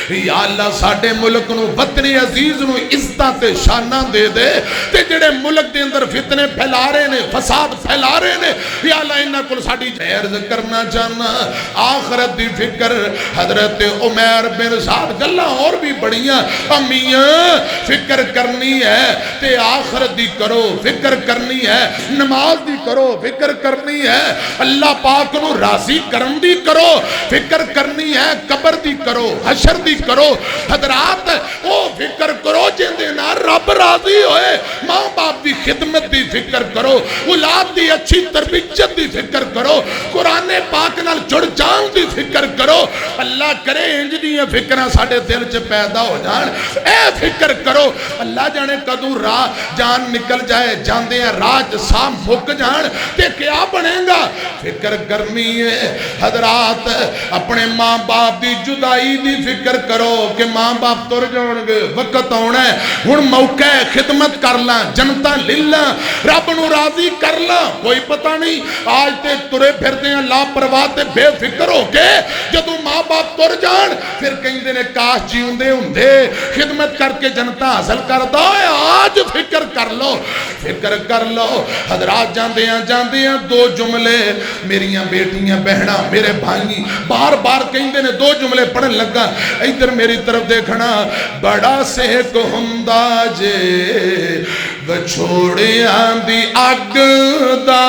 یا اللہ ساڑھے ملک نو وطن عزیز نو عزتہ تے شانہ دے دے تے جڑے ملک دے اندر فتنے پھیلا رہے نے فساد پھیلا رہے نے یا اللہ انہاں کل ساڑھی عرض کرنا چاہنا آخرت دی فکر حضرت عمر بن سعد گلہ اور بھی بڑیاں امیاں فکر کرنی ہے تے آخرت دی کرو فکر کرنی ہے نماز دی کرو فکر کرنی ہے اللہ پاک نو راضی کرن دی کرو فکر کرنی ہے قبر دی کرو حشر دی کرو حضرات او فکر کرو جن دینا رب راضی ہوئے ماں باپ دی خدمت دی فکر کرو اولاد دی اچھی تربیت دی فکر کرو قرآن پاک نال جڑ جان دی فکر کرو اللہ کرے انج دی فکرہ ساڑھے دل چ پیدا ہو جان اے فکر کرو اللہ جانے قدو راہ جان نکل جائے جان دے راج سام مک جان تے کیا بنے گا فکر کرنی ہے حضرات اپنے ماں باپ دی جدائی دی فکر کرو کہ ماں باپ تر جان گے وقت ہونا ہے ہن موقع ہے خدمت کر لیں جنتا للہ رب نو راضی کر لیں کوئی پتہ نہیں آج تے ترے پھر دیں لا پرواتے بے فکر ہو کے جدو ماں باپ تر جان پھر کہیں دینے کاش جیون دے ہندے خدمت کر کے جنتا حاصل کر دو آج فکر کر لو حضرات جان دیاں 2 جملے میریاں بیٹیاں بہناں میرے بھائی بار بار کہیں دینے 2 جملے پڑھن لگا ادھر میری طرف دیکھنا بڑا سیک ہوندا جے وچھوڑیاں دی اگ دا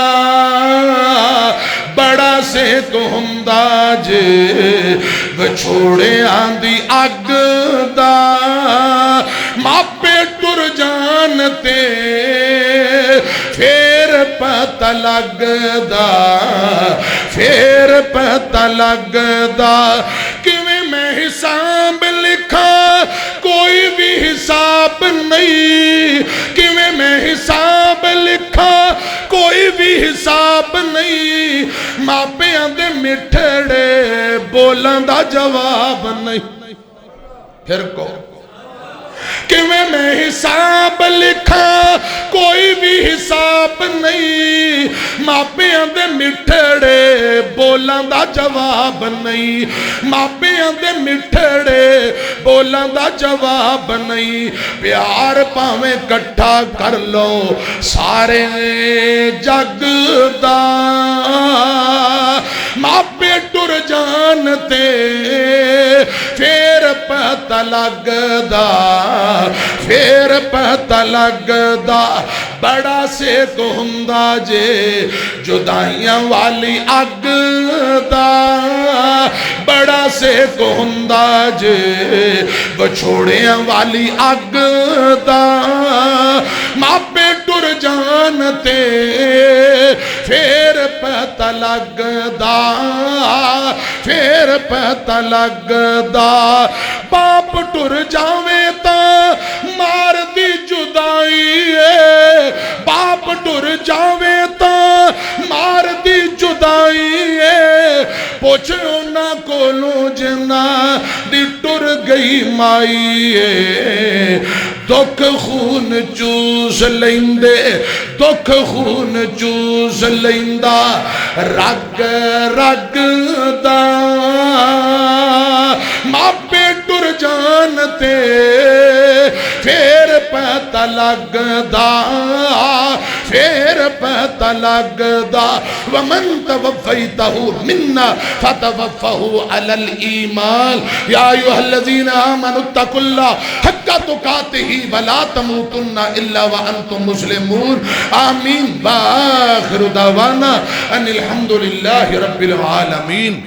بڑا سیک ہوندا جے وچھوڑیاں دی اگ دا ماپے ٹر جانتے پھر پتہ لگ دا پھر پتہ لگدا کیویں میں حساب لکھا کوئی بھی حساب نہیں کیویں میں حساب لکھا کوئی بھی حساب نہیں ماپیاں دے مٹھڑے بولاں دا جواب نہیں پھر کو کیویں میں حساب لکھا کوئی بھی حساب نہیں ماپیاں دے مٹھڑے بولاں دا جواب نہیں ماپیاں دے مٹھڑے بولاں دا جواب نہیں پیار پاویں کٹھا کر لو سارے جگ دا ماپے ٹر جان تے پھر پتہ لگدا پھر پتہ لگدا بڑا سیک ہوندا جے جدائیاں والی اگ دا بڑا سیک ہوندا جے وچھوڑیاں والی اگ دا ماپے ٹر جان تے پھر پتہ لگدا پھر پتہ لگدا باپ ٹر جاویں تا مار دی جدائی ہے باپ ٹر جاویں تا مار دی جدائی ہے پوچھو نہ کولوں جنا دی ٹر گئی مائی ہے دکھ خون چوس لیندے دکھ خون چوس لیندا رگ رگ دا ماپے ٹر جان تے پھر پتہ لگدا پھر پتہ لگدا ومن توفیتہ منا فتوفہ علی الایمان یا ایوہ الذین آمنوا اتقوا اللہ حق تقاتہ ولا تموتن الا وانتم مسلمون آمین باخر دعوانا ان الحمدللہ رب العالمین